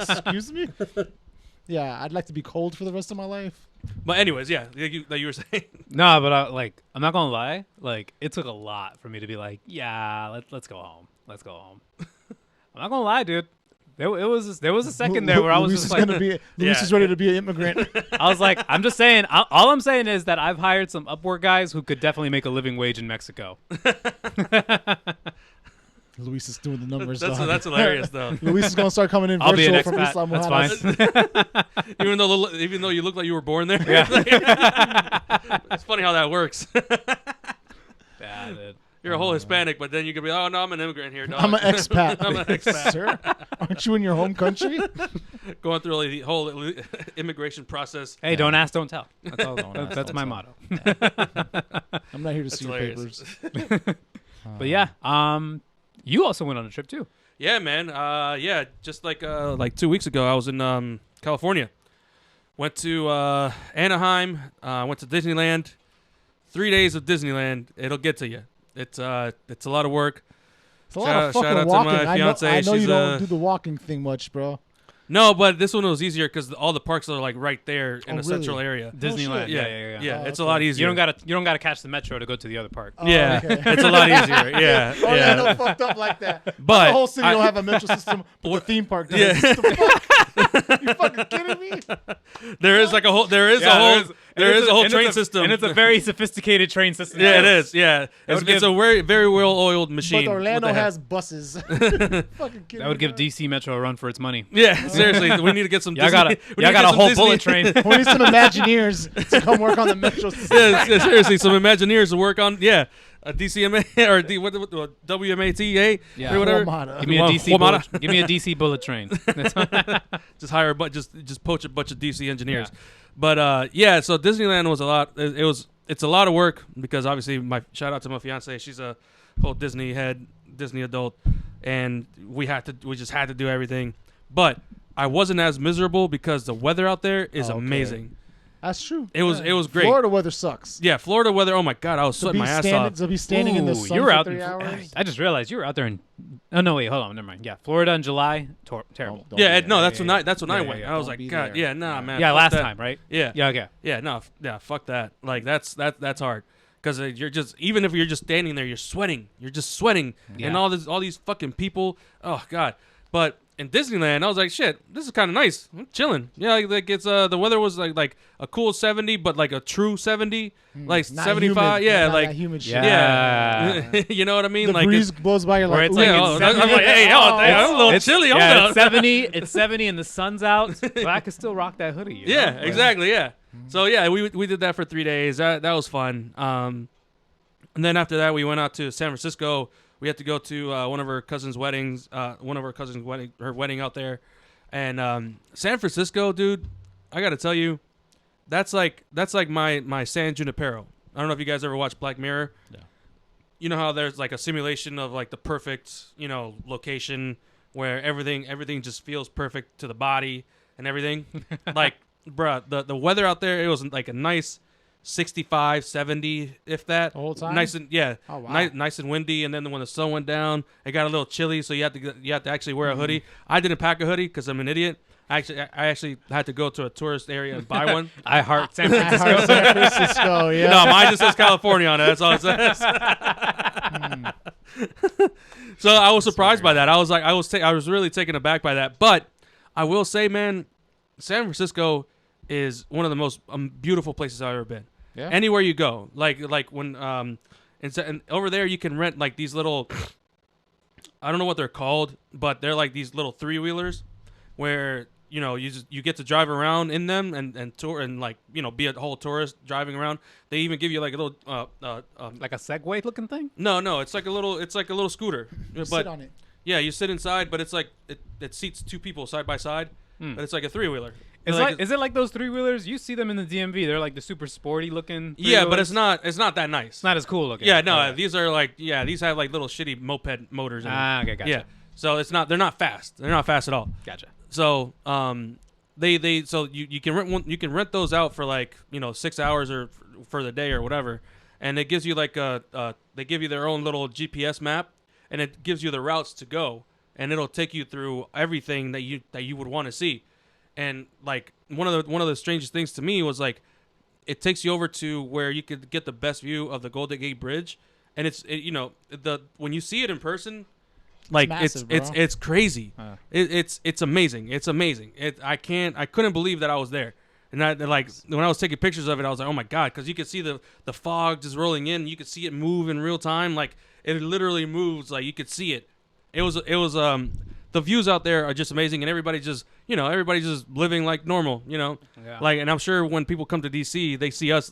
Excuse me? Yeah, I'd like to be cold for the rest of my life. But anyways, yeah, like you were saying. No, but I'm not gonna lie. Like, it took a lot for me to be like, yeah, let's go home. Let's go home. I'm not gonna lie, dude. There was a second there where I was Luis just is like, gonna be. Luis Yeah. is ready to be an immigrant. I was like, I'm just saying. All I'm saying is that I've hired some Upwork guys who could definitely make a living wage in Mexico. Luis is doing the numbers. That's dog. hilarious though. Luis is gonna start coming in I'll be an virtual from expat. Islam That's Muhammad. fine. even though you look like you were born there. Yeah. It's funny how that works. Yeah, dude. You're a whole Hispanic, but then you could be, oh no, I'm an immigrant here, dog. I'm an expat. I'm an expat. Sir, aren't you in your home country? Going through the whole immigration process. Hey, don't ask, don't tell. That's all. Don't ask, That's don't my tell. motto. I'm not here to That's see your hilarious. papers. But yeah, you also went on a trip too. Yeah, man. Yeah, just like 2 weeks ago, I was in California. Went to Anaheim. Went to Disneyland. 3 days of Disneyland. It'll get to you. It's a lot of work. It's a lot of Shout fucking out to walking. my I fiance. know you She's, don't do the walking thing much, bro. No, but this one was easier because all the parks are like right there in Oh, a central really? area. Disneyland. shit. Yeah, Oh, it's okay. a lot easier. You don't gotta catch the metro to go to the other park. Oh, Yeah, okay. it's a lot easier. Yeah, Oh, yeah, yeah. no, fucked up like that. But the whole city I- don't have a metro system, but the theme park does. Yeah. The fuck? You fucking kidding me? There is like a whole. There is Yeah, a whole and train it's a- system, and it's a very sophisticated train system. Yeah, it too. is. Yeah, That would it's a very very well oiled machine. But Orlando What the heck? has buses. Fucking kidding That would me, give bro? DC Metro a run for its money. Yeah, seriously, we need to get some. Y'all Disney, got we a need to get some whole Disney- bullet train. We need some Imagineers to come work on the metro system. Yeah, seriously, some Imagineers to work on. Yeah, a DCMA or what WMATA Yeah. or whatever. Wamata. Give me a Well, DC. Wamata. Bullet, give me a DC bullet train. Just hire, but just poach a bunch of DC engineers. Yeah. But yeah, so Disneyland was a lot. It's a lot of work because obviously shout out to my fiance. She's a whole Disney head, Disney adult, and we just had to do everything. But I wasn't as miserable because the weather out there is Oh, okay. amazing. That's true. It was great. Florida weather sucks. Yeah, Florida weather. Oh my god, I was sweating my ass off. To be standing in the Ooh, sun you were for out. 3 hours. I just realized you were out there in. Oh no, wait, hold on, never mind. Yeah, Florida in July, terrible. Don't Yeah, be no, there. that's when I Yeah, went. yeah, I was don't like, be God, there. yeah, nah, Yeah. man. Yeah, fuck last that. time, right? Yeah, Yeah, okay. yeah, no, yeah, fuck that. Like that's hard because you're just even if you're just standing there, you're sweating. You're just sweating, Yeah. and all these fucking people. Oh god, but. In Disneyland, I was like, "Shit, this is kind of nice. I'm chilling." Yeah, like it's the weather was like a cool 70, but like a true 70, like Not 75. humid. Yeah, Not like that humid shit. Yeah. yeah, you know what I mean? The like breeze blows by. You're Where like, it's ooh, like yeah, it's I'm like, hey, yo, I'm a little chilly. I'm Yeah, down. it's 70. It's 70 and the sun's out, but I could still rock that hoodie. You Yeah, know? exactly. Yeah. So yeah, we did that for 3 days. That was fun. And then after that, we went out to San Francisco. We had to go to one of her cousin's weddings. Her wedding out there, and San Francisco, dude. I gotta tell you, that's like my San Junipero. I don't know if you guys ever watched Black Mirror. Yeah. You know how there's like a simulation of like the perfect location where everything just feels perfect to the body and everything. Like, bruh, the weather out there, it was like a nice 65, 70, if that. The whole time? Nice and Oh, wow. nice and windy. And then when the sun went down, it got a little chilly, so you have to actually wear a hoodie. I didn't pack a hoodie because I'm an idiot. I actually had to go to a tourist area and buy one. I heart San I Francisco. heard San Francisco, yeah. No, mine just says California on it. That's all it says. So I was surprised by that. I was like, I was really taken aback by that. But I will say, man, San Francisco is one of the most beautiful places I've ever been. Yeah. Anywhere you go, like when and over there you can rent like these little, I don't know what they're called, but they're like these little 3-wheelers, where you get to drive around in them and tour and like be a whole tourist driving around. They even give you like a little Like a Segway looking thing? no, it's like a little scooter. You But sit on it. yeah, you sit inside, but it's like it seats 2 people side by side, but it's like a 3-wheeler. Is it like those 3-wheelers? You see them in the DMV. They're like the super sporty looking. Yeah, but 3-wheelers. it's not that nice. It's not as cool looking. Yeah, no, Okay. these are like these have like little shitty moped motors in them. Okay, gotcha. Yeah. So they're not fast. They're not fast at all. Gotcha. So so you can rent one, you can rent those out for like 6 hours or for the day or whatever, and it gives you like they give you their own little GPS map, and it gives you the routes to go, and it'll take you through everything that you would want to see. And like one of the strangest things to me was like it takes you over to where you could get the best view of the Golden Gate Bridge, and when you see it in person, like massive, bro. it's crazy. It's amazing. It's amazing. I couldn't believe that I was there. And when I was taking pictures of it, I was like, oh my god, because you could see the fog just rolling in. You could see it move in real time. Like it literally moves. Like you could see it. It was the views out there are just amazing, and everybody's just living like normal. Yeah. Like, and I'm sure when people come to DC, they see us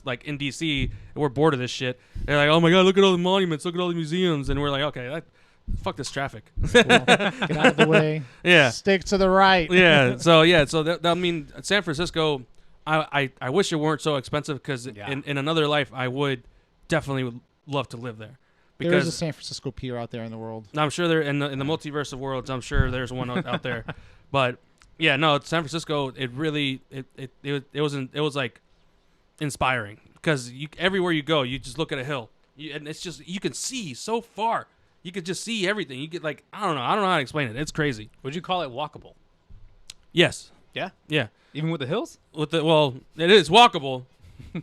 like in DC, and we're bored of this shit. They're like, oh my god, look at all the monuments, look at all the museums, and we're like, okay, fuck this traffic. Get out of the way. Yeah. Stick to the right. Yeah. So I mean, San Francisco, I wish it weren't so expensive, because in another life I would definitely love to live there. There is a Because San Francisco pier out there in the world. I'm sure there in the multiverse of worlds, I'm sure there's one out there. But yeah, no, San Francisco, it really it was like inspiring, because everywhere you go, you just look at a hill, and it's just you can see so far. You could just see everything. You get like I don't know how to explain it. It's crazy. Would you call it walkable? Yes. Yeah. Yeah. Even with the hills? It is walkable,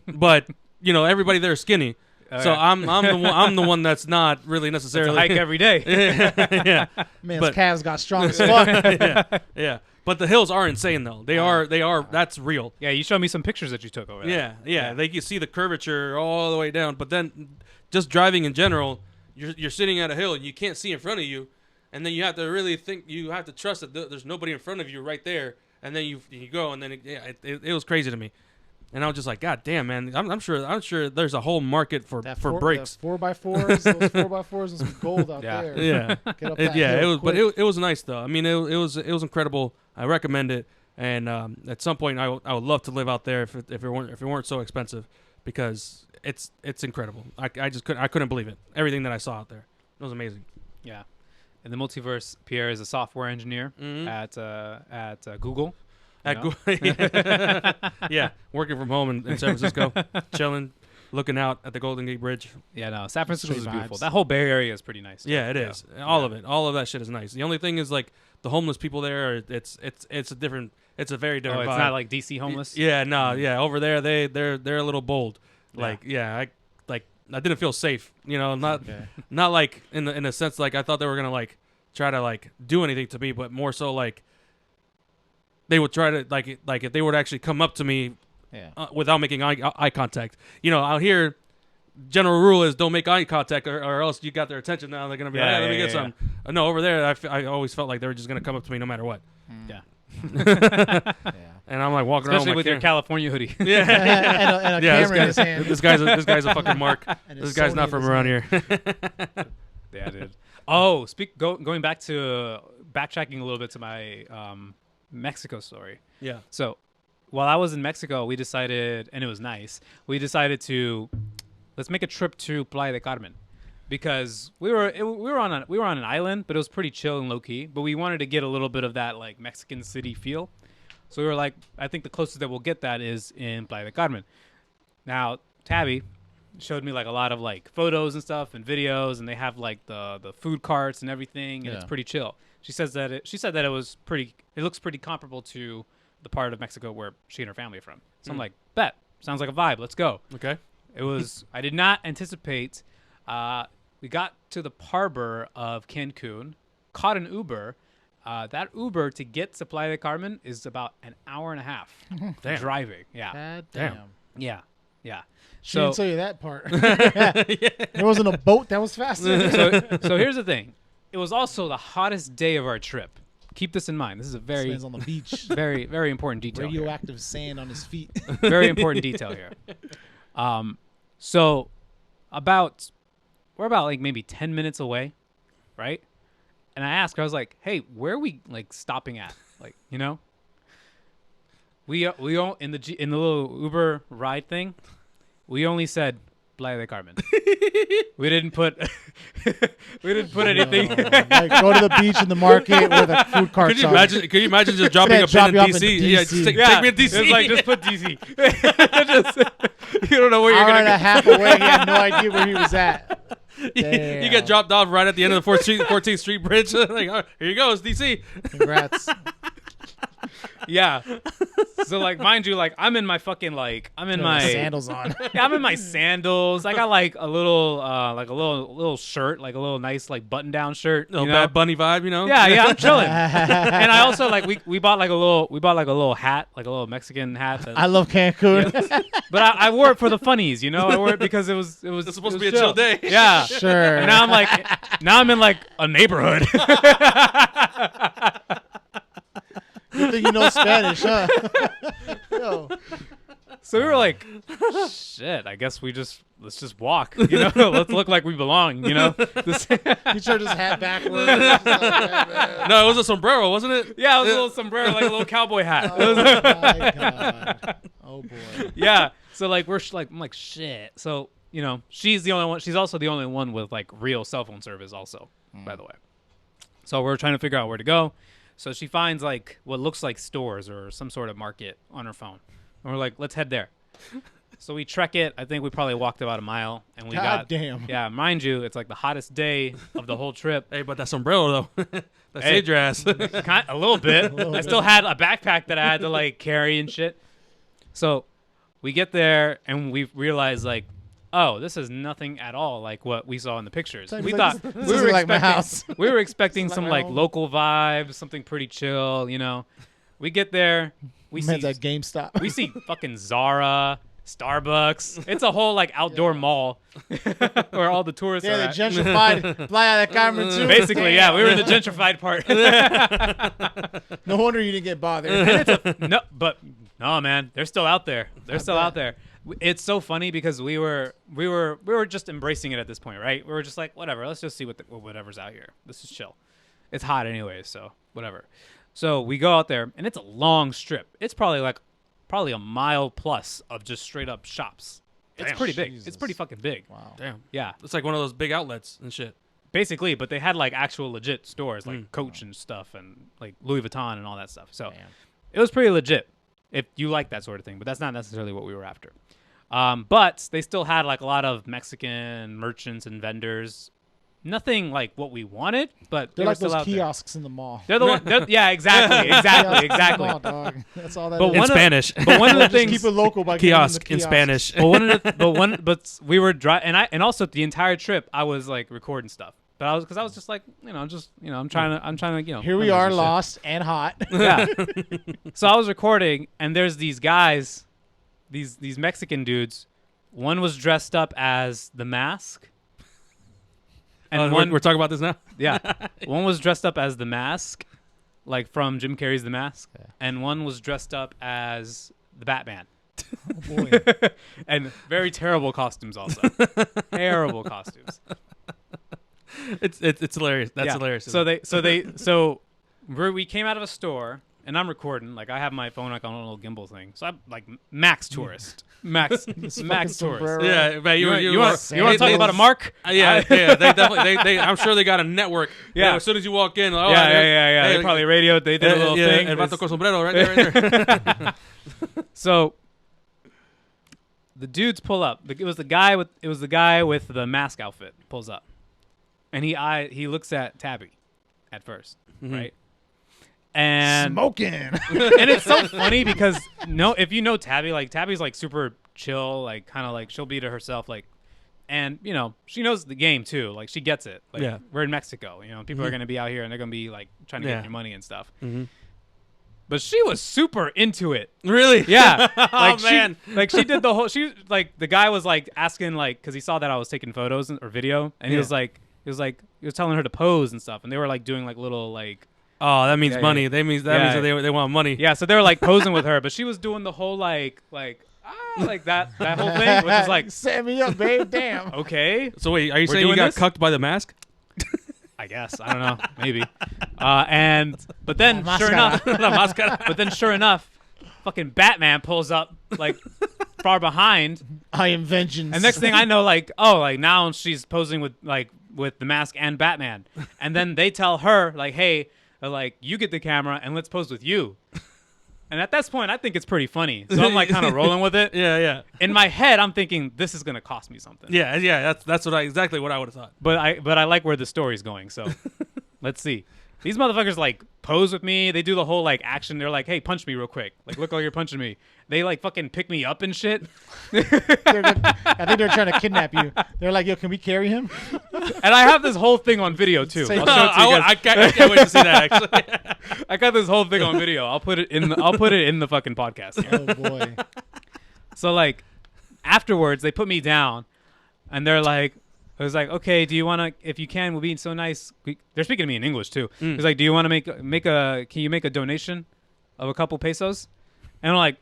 but everybody there is skinny. So Okay. I'm the one that's not really It's necessarily a hike every day. yeah. Man's But- calves got strong as fuck. Yeah. But the hills are insane though. They are that's real. Yeah, you showed me some pictures that you took over there. Yeah. They can see the curvature all the way down. But then just driving in general, you're sitting at a hill and you can't see in front of you, and then you have to really think, you have to trust that there's nobody in front of you right there, and then you go, and then it was crazy to me. And I was just like, God damn, man! I'm sure there's a whole market for brakes. 4x4s, those 4x4s, and some gold out Yeah. there. Yeah, Get up that it hill was, but quick. it was nice though. I mean, it was incredible. I recommend it, and at some point I would love to live out there if it weren't so expensive, because it's incredible. I couldn't believe it. Everything that I saw out there, it was amazing. Yeah. In the multiverse, Pierre is a software engineer Mhm. at Google. At You know? yeah, working from home in San Francisco, chilling, looking out at the Golden Gate Bridge. Yeah, no, San Francisco is Straight beautiful. vibes. That whole Bay Area is pretty nice. Yeah, it is. All of it. All of that shit is nice. The only thing is like the homeless people there. It's a very Oh, different it's vibe. not like DC homeless. Yeah, no, yeah. Over there, they're a little bold. Yeah. Like, yeah, I didn't feel safe. Not Okay. not like in a sense like I thought they were gonna like try to like do anything to me, but more so like they would try to like if they would actually come up to me Yeah. without making eye contact. Out here, general rule is don't make eye contact, or else you got their attention. Now they're gonna be like, hey, let me get some. No, over there, I always felt like they were just gonna come up to me no matter what. Yeah. Yeah. And I'm like walking Especially around with your California hoodie. yeah. and a Yeah, camera in his hand. this guy's a fucking mark. And his This guy's Sony not in from his around hand. here. Yeah, dude. Oh, going back to backtracking a little bit to my Mexico story. Yeah. So, while I was in Mexico, we decided, and it was nice. We decided to let's make a trip to Playa de Carmen, because we were on an island, but it was pretty chill and low key. But we wanted to get a little bit of that like Mexican city feel. So we were like, I think the closest that we'll get that is in Playa de Carmen. Now, Tabby showed me like a lot of like photos and stuff and videos, and they have like the food carts and everything, and it's pretty chill. She said that it was pretty. It looks pretty comparable to the part of Mexico where she and her family are from. So I'm like, bet. Sounds like a vibe. Let's go. Okay. It was. I did not anticipate. We got to the harbor of Cancun, caught an Uber. That Uber to get to Playa del Carmen is about an hour and a half driving. Yeah. God Damn. damn. Yeah. Yeah. She didn't tell you that part. There wasn't a boat that was faster. So here's the thing. It was also the hottest day of our trip. Keep this in mind. This is a very, Man's on the beach. very, very important detail. here. Radioactive sand on his feet. Very important detail here. So we're about like maybe 10 minutes away, right? And I asked her, I was like, "Hey, where are we like stopping at? Like, you know?" We all in the little Uber ride thing. We only said Playa del Carmen. we didn't put anything. Like go to the beach in the market where the food carts Could you imagine just dropping a drop pin you in off in DC? DC. Yeah, just take me to DC. It's like just put DC. You don't know where you're hour gonna and a half away. He had no idea where he was at. You get dropped off right at the end of the 14th Street Bridge. Like, oh, here you go, it's DC. Congrats. Yeah. So like, mind you, like I'm in my fucking my sandals on. Yeah, I'm in my sandals. I got like a little shirt, like a little nice like button down shirt. Little Bad Bunny vibe, you know? Yeah, I'm chilling. And I also like we bought like a little hat, like a little Mexican hat. I love Cancun. But I wore it for the funnies, you know. I wore it because it was It's supposed to be a chill day. Yeah, Sure. And now I'm in like a neighborhood. Good thing you know Spanish, huh? Yo. So we were like, shit, I guess let's just walk, you know. Let's look like we belong, you know. He turned his hat backwards. No, it was a sombrero, wasn't it? Yeah, it was a little sombrero, like a little cowboy hat. Oh my god. Oh boy. Yeah. So like I'm like shit. So you know she's the only one. She's also the only one with like real cell phone service, also, by the way. So we're trying to figure out where to go. So she finds like what looks like stores or some sort of market on her phone, and we're like, let's head there. So we trek it. I think we probably walked about a mile, and we got damn. Yeah, mind you, it's like the hottest day of the whole trip. Hey, but that sombrero though, that saved your ass. A little bit. I still had a backpack that I had to like carry and shit. So we get there and we realize like, oh, this is nothing at all like what we saw in the pictures. We thought this is like my house. We were expecting This is some like like my home. local vibes, something pretty chill, you know. We get there, we Man's see at GameStop. we see fucking Zara, Starbucks. It's a whole like outdoor mall where all the tourists Yeah, are they at. gentrified Playa del Carmen too. Basically, yeah, we were in the gentrified part. No wonder you didn't get bothered. No, man, they're still out there. They're still out there. It's so funny because we were just embracing it at this point, right? We were just like, whatever, let's just see whatever's out here. This is chill. It's hot anyways, so whatever. So we go out there, and it's a long strip. It's probably a mile plus of just straight up shops. It's Damn. pretty big. Jesus. It's pretty fucking big. Wow. Damn. Yeah, It's like one of those big outlets and shit. basically. But they had like actual legit stores, like Coach and stuff, and like Louis Vuitton and all that stuff. So Damn. it was pretty legit if you like that sort of thing. But that's not necessarily what we were after. But they still had like a lot of Mexican merchants and vendors. Nothing like what we wanted, but They're they were like still those out there. kiosks in the mall. They're the one. Yeah, exactly. Mall, dog. That's all that But is. In one of- Spanish. But one of the Just things, keep it local by giving them the Kiosk in kiosk. Spanish. but we were and also the entire trip I was like recording stuff. But I was just like, I'm trying to, Here we memories are, and shit. lost and hot. Yeah. So I was recording, and there's these guys, these Mexican dudes. One was dressed up as the Mask. And we're talking about this now? yeah, one was dressed up as the Mask, like from Jim Carrey's The Mask, Yeah. and one was dressed up as the Batman. Oh boy. And very terrible costumes also. Terrible costumes. It's hilarious. That's Yeah. hilarious. So we came out of a store, and I'm recording. Like I have my phone like on a little gimbal thing. So I'm like max tourist. Max tourist. sombrero. yeah, man, You want to talk Sandals. about a mark? Yeah, they definitely. They I'm sure they got a network. Yeah. You know, as soon as you walk in, like, oh, Yeah. They probably radioed. They did a little thing. El vato con sombrero, right there. So the dudes pull up. It was the guy with the mask outfit pulls up, and he looks at Tabby at first, right? And smoking. And it's so funny because if you know Tabby, like Tabby's like super chill, like kind of like she'll be to herself, like, and she knows the game too, like she gets it. Like we're in Mexico, people are gonna be out here and they're gonna be like trying to get your money and stuff. But she was super into it. Really? Yeah. Oh man. She did the whole. She like the guy was like asking like because he saw that I was taking photos or video, and he was telling her to pose and stuff, and they were like doing like little like. Oh, that means money. That means they want money. Yeah, so they were like posing with her, but she was doing the whole like that whole thing, which is like set me up, babe. Damn. Okay. So wait, are you saying you got cucked by the mask? I guess I don't know, maybe. But then sure enough, fucking Batman pulls up like far behind. I am vengeance. And next thing I know, like now she's posing with the mask and Batman, and then they tell her like, hey, like you get the camera and let's pose with you. And at this point, I think it's pretty funny. So I'm like kind of rolling with it. Yeah. In my head, I'm thinking this is gonna cost me something. Yeah. That's exactly what I would have thought. But I like where the story's going. So let's see. These motherfuckers like pose with me. They do the whole like action. They're like, hey, punch me real quick. Like look like you're punching me. They like fucking pick me up and shit. I think they're trying to kidnap you. They're like, yo, can we carry him? And I have this whole thing on video too. I'll show it to you guys. I can't wait to see that actually. I got this whole thing on video. I'll put it in the fucking podcast. Oh boy. So like afterwards they put me down and they're like, I was like, okay, do you want to, if you can, we'll be so nice. They're speaking to me in English too. It's like, do you want to can you make a donation of a couple pesos? And I'm like,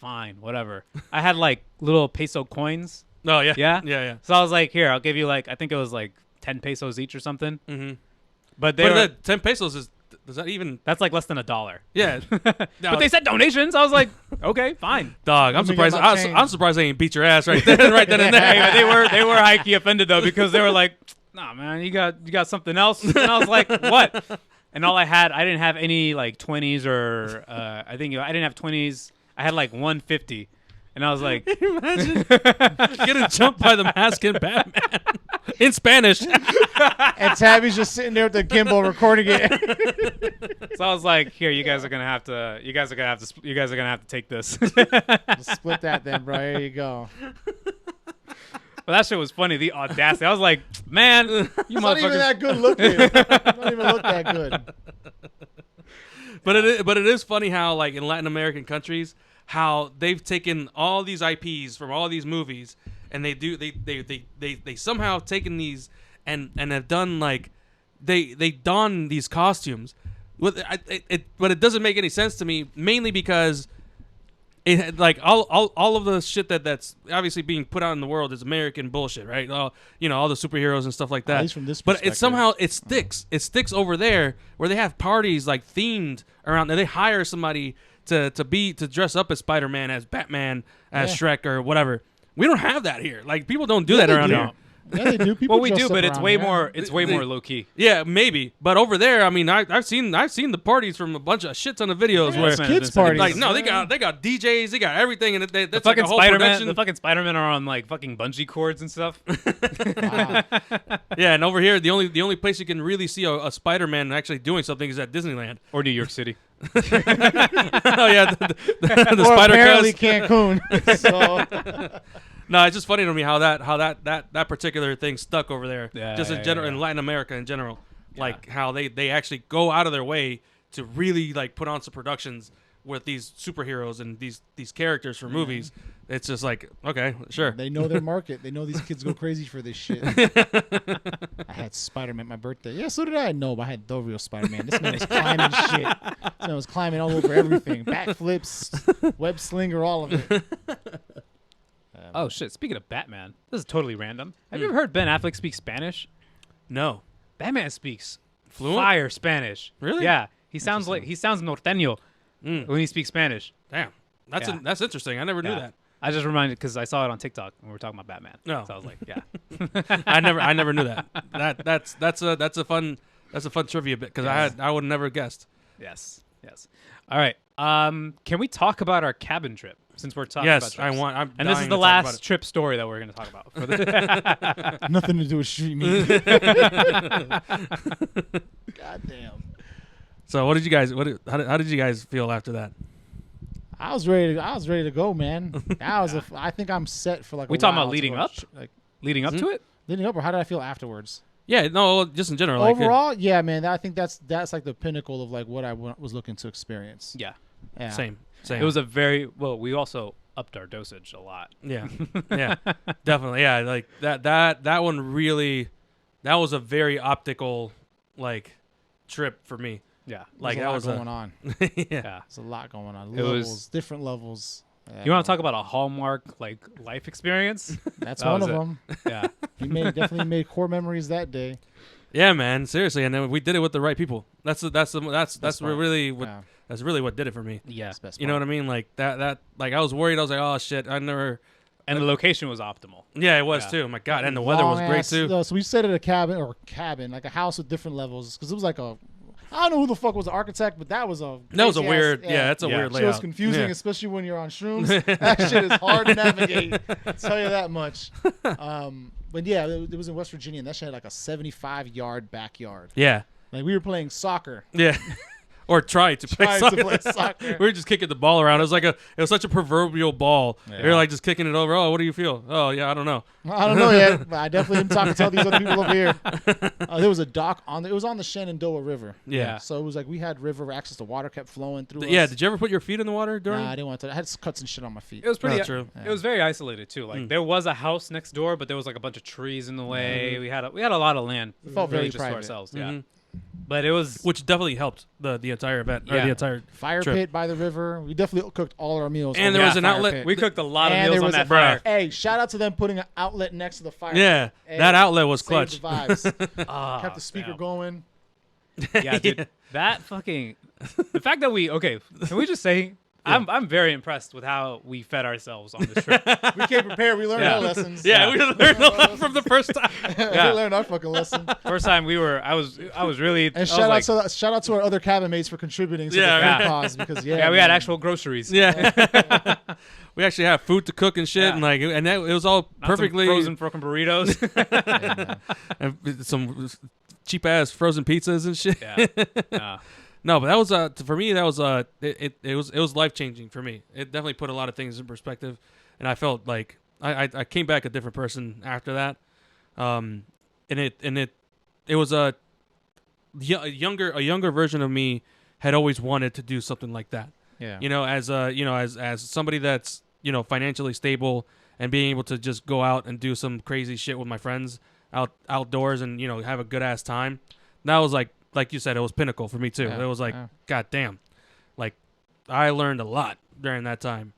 fine, whatever. I had like little peso coins. Oh yeah. Yeah. So I was like, here, I'll give you like, I think it was like 10 pesos each or something. Mm-hmm. But 10 pesos does that even? That's like less than $1. Yeah. But they said donations. I was like, okay, fine. Dog, I'm surprised. I'm surprised they ain't beat your ass right then and there. Hey, they were high key offended though because they were like, nah, man, you got something else. And I was like, what? And I didn't have any like 20s or I didn't have 20s. I had like 150. And I was like, imagine getting jumped by the mask in Batman in Spanish. And Tabby's just sitting there with the gimbal recording it. So I was like, here, you guys are gonna have to take this. Just split that then, bro. There you go. But that shit was funny. The audacity. I was like, man, you motherfuckers. Not even that good looking. Not even look that good. But it is funny how like in Latin American countries, how they've taken all these IPs from all these movies and they somehow taken these and have done like they don these costumes. But it doesn't make any sense to me, mainly because it like all of the shit that's obviously being put out in the world is American bullshit, right? All the superheroes and stuff like that. At least from this but perspective. it somehow sticks. It sticks over there where they have parties like themed around, and they hire somebody to dress up as Spider-Man, as Batman, as Shrek, or whatever. We don't have that here. Like people don't do that around here. Yeah, they do. People well, we dress do, up but it's around way here. more. It's way more low key. Yeah, maybe. But over there, I mean, I've seen the parties from a bunch of shit ton of videos where it's kids parties. like no, they got DJs, they got everything, and that's The fucking like a whole Spider-Man. production. The fucking Spider-Man are on like fucking bungee cords and stuff. Wow. Yeah, and over here, the only place you can really see a Spider-Man actually doing something is at Disneyland Or New York City. Oh yeah, the Or Spider apparently Cast. Cancun. So No, it's just funny to me how that particular thing stuck over there. Yeah, just in yeah, general, yeah. in Latin America in general, like how they actually go out of their way to really like put on some productions with these superheroes and these characters for movies. It's just like, okay, sure. they know their market. They know these kids go crazy for this shit. I had Spider-Man at my birthday. Yeah, so did I. No, but I had the real Spider-Man. This man was climbing shit. This man was climbing all over everything. Backflips, web slinger, all of it. Oh shit! Speaking of Batman, this is totally random. Have you ever heard Ben Affleck speak Spanish? No. Batman speaks Fluent? fire Spanish. Really? Yeah. He sounds norteño when he speaks Spanish. Damn. That's Yeah. that's interesting. I never knew Yeah. that. I just reminded because I saw it on TikTok when we were talking about Batman. No. So I was like, yeah. I never knew that. That's a fun trivia bit because I would have never guessed. Yes. All right. Can we talk about our cabin trip? since we're talking Yes, about trips. I'm and this is dying the to talk about last trip story that we're going to talk about. For the Nothing to do with street meat. God damn. So what did you guys? How did you guys feel after that? I was ready to go, man. That was I think I'm set for like. We a talking while about to leading go up? like leading up to it? leading up, or how did I feel afterwards? Yeah, no, just in general. Like, Overall, yeah, man. I think that's like the pinnacle of like what I was looking to experience. Yeah. Yeah. same. It was a very well. We also upped our dosage a lot. Yeah, yeah, definitely. Yeah, like that one really, that was a very optical like trip for me. Yeah. Like There's that a lot was going on. yeah. Yeah. There's a lot going on. It was- Levels, different levels. Yeah, You want to talk about a hallmark like life experience? That's that one was of it. them. Yeah. We definitely made core memories that day. Yeah, man, seriously, and then we did it with the right people. That's part. really what Yeah, that's really what did it for me. Yeah. that's the best You know part. what I mean? Like that like I was worried. I was like, oh shit, I never. And the location was optimal. Yeah, it was Yeah. too. My God, and the weather was Long great ass- too. So we stayed at a cabin, like a house with different levels, because it was like I don't know who the fuck was the architect, but that was a That was a crazy weird. ass- Yeah, that's a Yeah. weird Shit layout. was confusing, Yeah. especially when you're on shrooms. That shit is hard to navigate. I'll tell you that much. But yeah, it was in West Virginia, and that shit had like a 75-yard backyard. Yeah, Like we were playing soccer. yeah. Or tried to play Trying soccer. to play soccer. We were just kicking the ball around. It was such a proverbial ball. Yeah. We were like just kicking it over. Oh, what do you feel? Oh, yeah, I don't know. I don't know yet, but I definitely didn't talk to tell these other people over here. There was a dock it was on the Shenandoah River. Yeah. So it was like we had river access. The water kept flowing through us. Yeah. Did you ever put your feet in the water during? Nah, I didn't want to. I had cuts and shit on my feet. It was pretty. That's true. It was very isolated too. Like there was a house next door, but there was like a bunch of trees in the way. We had a lot of land. It felt really very just to private. ourselves. Yeah. Mhm. But it was. Which definitely helped the entire event or Yeah. the entire Fire trip. pit by the river. We definitely cooked all our meals. And over there was that an fire outlet- pit. We cooked a lot of And meals there on was that a fire. Hey, shout out to them putting an outlet next to the fire. Yeah, Hey, that outlet was saved clutch. the vibes. Ah, Kept the speaker damn. going. Yeah, dude. That fucking. The fact that can we just say. I'm very impressed with how we fed ourselves on this trip. We came prepared. We learned Yeah. our lessons. Yeah, we learned a lot from the first time. We learned our fucking lesson. First time I was really. And I was shout out to our other cabin mates for contributing to Yeah, the right. food cause because yeah, we man. had actual groceries. Yeah, we actually had food to cook and shit, Yeah. and like, and that, it was all Not some perfectly frozen fucking burritos. Yeah, man. and some cheap ass frozen pizzas and shit. Yeah. No, but that was for me. That was it was life changing for me. It definitely put a lot of things in perspective, and I felt like I came back a different person after that. And it was a younger version of me had always wanted to do something like that. Yeah. You know, as somebody that's financially stable and being able to just go out and do some crazy shit with my friends outdoors and have a good ass time. That was like you said, it was pinnacle for me too. Yeah, It was like, yeah. God damn, like I learned a lot during that time,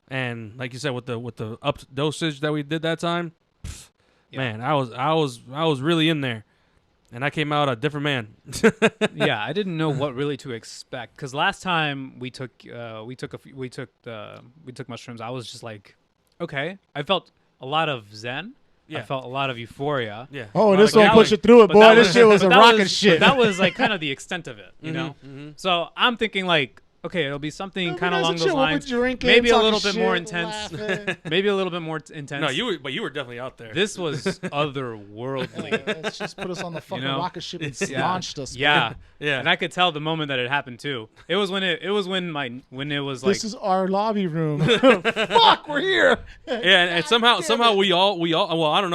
and like you said, with the up dosage that we did that time, Yeah. man, I was really in there, and I came out a different man. Yeah, I didn't know what really to expect because last time we took mushrooms, I was just like, okay, I felt a lot of zen. I Yeah. felt a lot of euphoria. Yeah. Oh, But this that one push was- it through it, but boy. that This shit was a but that rocket shit. That was like kind of the extent of it, you know. Mhm. So I'm thinking like, okay, it'll be something It'll be kind of nice along and those chill. We'll be lines. drinking, Maybe a talking little bit more shit, intense. laughing. Maybe a little bit more intense. No, you were definitely out there. This was otherworldly. Let's just put us on the fucking know? rocket ship and Yeah. launched us. Yeah. Yeah. And I could tell the moment that it happened too. It was when it was when it was like This is our lobby room. Fuck, we're here. Yeah, and somehow we all well, I don't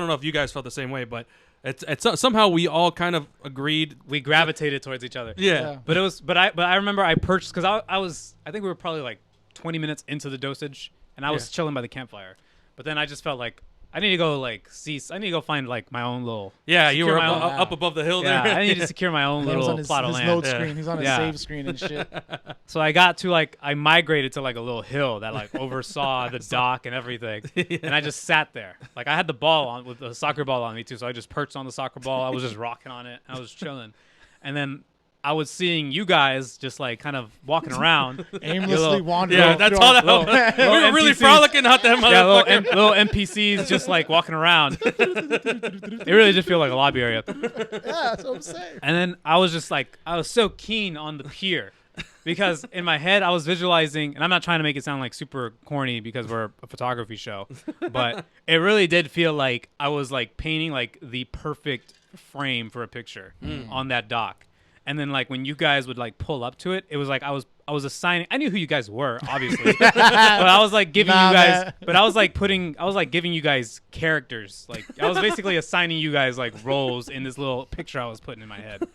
know if you guys felt the same way, but it's somehow we all kind of agreed. we gravitated towards each other. Yeah. But I remember I purchased because I think we were probably like 20 minutes into the dosage and I was Yeah. chilling by the campfire. But then I just felt like I need to go I need to go find like my own little Yeah, you were secure my up, own- up above the hill yeah, there. I need to secure my own He was little on his plot of land. load Yeah. screen. He's on his Yeah. save screen and shit. So I got to I migrated to like a little hill that like oversaw the dock and everything. And I just sat there. Like I had the ball on with the soccer ball on me too. So I just perched on the soccer ball. I was just rocking on it. I was chilling. And then I was seeing you guys just like kind of walking around. Aimlessly little- wandering. Yeah, that's all that little- was. We little were really NPCs. frolicking out there, Yeah, motherfucker. little NPCs just like walking around. It really did feel like a lobby area. Yeah, that's what I'm saying. And then I was just like, I was so keen on the pier. because in my head I was visualizing, and I'm not trying to make it sound like super corny because we're a photography show, but it really did feel like I was like painting like the perfect frame for a picture on that dock. And then like when you guys would like pull up to it, it was like I was assigning. I knew who you guys were, obviously, but I was like giving you guys. Man. But I was like giving you guys characters. Like I was basically assigning you guys like roles in this little picture I was putting in my head.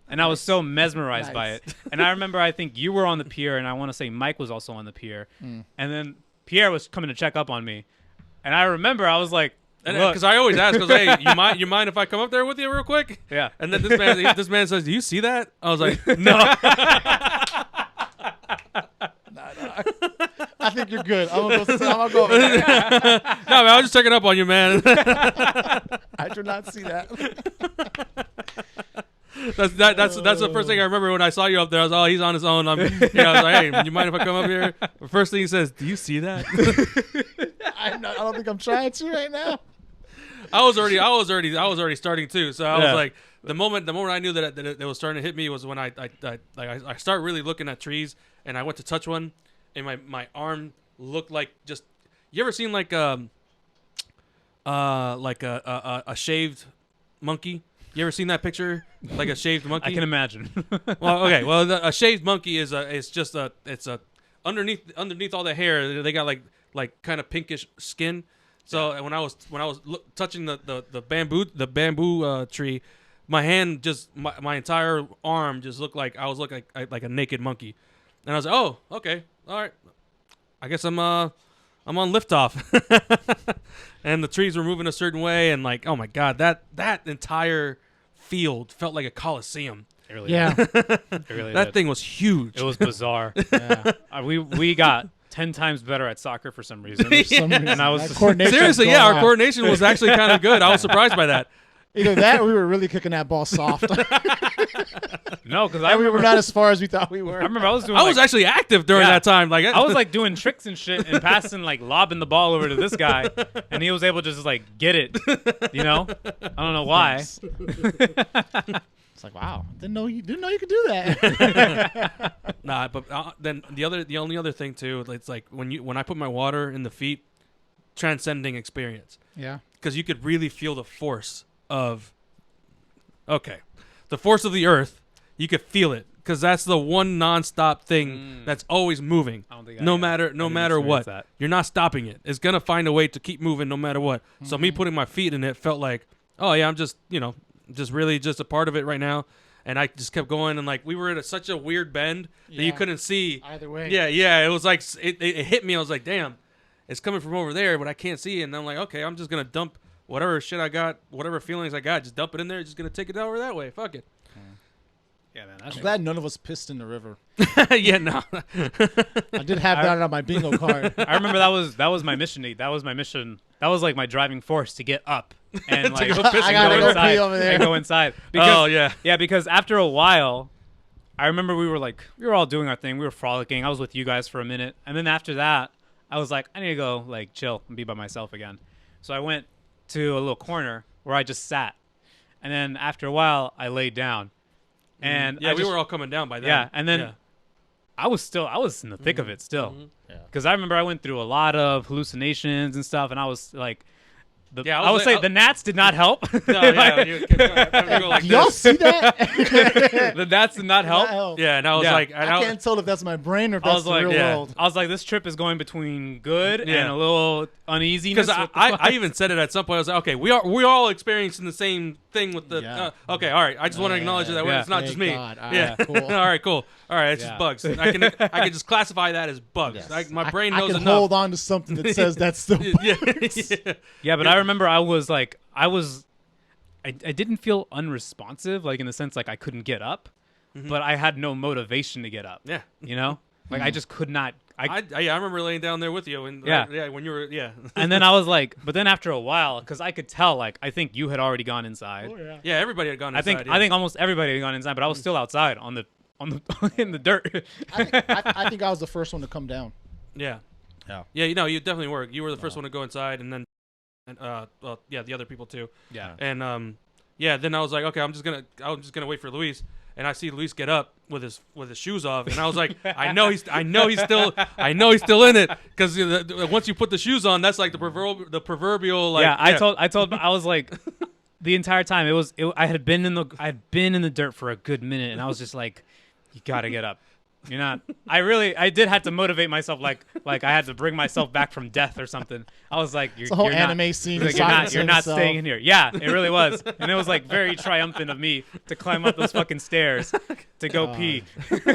And I was so mesmerized by it. And I remember, I think you were on the pier, and I want to say Mike was also on the pier. And then Pierre was coming to check up on me. And I remember I was like, because I always ask, hey, you mind if I come up there with you real quick? Yeah. And then this man says, do you see that? I was like, no. I think you're good. I'm gonna go over there. No, man, I was just checking up on you, man. I did not see that. That's the first thing I remember when I saw you up there. I was, he's on his own. I was like, hey, you mind if I come up here? The first thing he says, do you see that? I don't think I'm trying to right now. I was already starting too. So I was like, the moment I knew that it was starting to hit me was when I started really looking at trees, and I went to touch one, and my arm looked like just. You ever seen like a shaved monkey? You ever seen that picture? Like a shaved monkey? I can imagine. Well, okay. Well, a shaved monkey is underneath all the hair. They got like kind of pinkish skin. So when I was touching the bamboo tree, my hand my entire arm just looked like I was looking like a naked monkey, and I was like, oh, okay, all right, I guess I'm on liftoff. And the trees were moving a certain way, and like, oh my god, that entire field felt like a coliseum. It really yeah, it really that did. thing was huge. It was bizarre. yeah. We got 10 times better at soccer for some reason. And I was seriously, yeah, our coordination was actually kind of good. I was surprised by that. Either that, or we were really kicking that ball soft. No, because we were not as far as we thought we were. I remember I was doing. I was actually active during that time. Like I was like doing tricks and shit and passing, like lobbing the ball over to this guy, and he was able to just like get it. You know, I don't know why. It's like, wow, didn't know you could do that. Nah, but then the only other thing too, it's like when I put my water in the feet, transcending experience. Yeah, because you could really feel the force of the force of the earth. You could feel it because that's the one nonstop thing that's always moving. No matter what, you're not stopping it. It's gonna find a way to keep moving no matter what. So me putting my feet in it felt like, oh yeah, I'm just really just a part of it right now. And I just kept going, and like we were at such a weird bend that you couldn't see either way. Yeah. It was like it hit me. I was like, damn, it's coming from over there, but I can't see it. And I'm like, okay, I'm just gonna dump whatever shit I got, whatever feelings I got, just dump it in there. Just gonna take it over that way. Fuck it. Yeah, man. I'm glad none of us pissed in the river. Yeah, no. I did have that on my bingo card. I remember that was my mission, Nate. That was my mission. That was like my driving force to get up and like go piss I gotta go pee over there. and go inside. Because, yeah. Yeah, because after a while, I remember we were all doing our thing. We were frolicking. I was with you guys for a minute, and then after that, I was like, I need to go like chill and be by myself again. So I went to a little corner where I just sat, and then after a while, I laid down. And we were all coming down by then. Yeah, and then I was in the thick of it still, because I remember I went through a lot of hallucinations and stuff, and I was like, I would say the gnats did not help. No, yeah, y'all see that? The gnats did not help. Yeah, and I was like, I can't tell if that's my brain or if that's the real world. I was like, this trip is going between good and a little uneasiness. Because I even said it at some point. I was like, okay, we're all experiencing the same thing with the. Okay, all right. I just want to acknowledge that it's not just me. Cool. All right, cool. All right, it's just bugs. I can just classify that as bugs. Yes. My brain knows enough. I can hold on to something that says that's the bugs. Yeah, but I remember I didn't feel unresponsive, like in the sense like I couldn't get up, but I had no motivation to get up. Yeah, you know, like I just could not. I remember laying down there with you, and when you were And then I was like, but then after a while, because I could tell, like I think you had already gone inside. Oh, yeah, everybody had gone inside. I think almost everybody had gone inside, but I was still outside on the in the dirt. I think I was the first one to come down. Yeah. You definitely were. You were the first one to go inside, and then. And the other people too. Yeah. And then I was like, okay, I'm just gonna wait for Luis. and I see Luis get up with his shoes off, and I was like, I know he's still in it, because once you put the shoes on, that's like the proverbial like. Yeah, I told I was like, the entire time I had been in the dirt for a good minute, and I was just like, you gotta get up. You're not. I did have to motivate myself, like I had to bring myself back from death or something. I was like, it's a whole you're anime not, scene. like, you're not staying in here. Yeah, it really was, and it was like very triumphant of me to climb up those fucking stairs to go pee.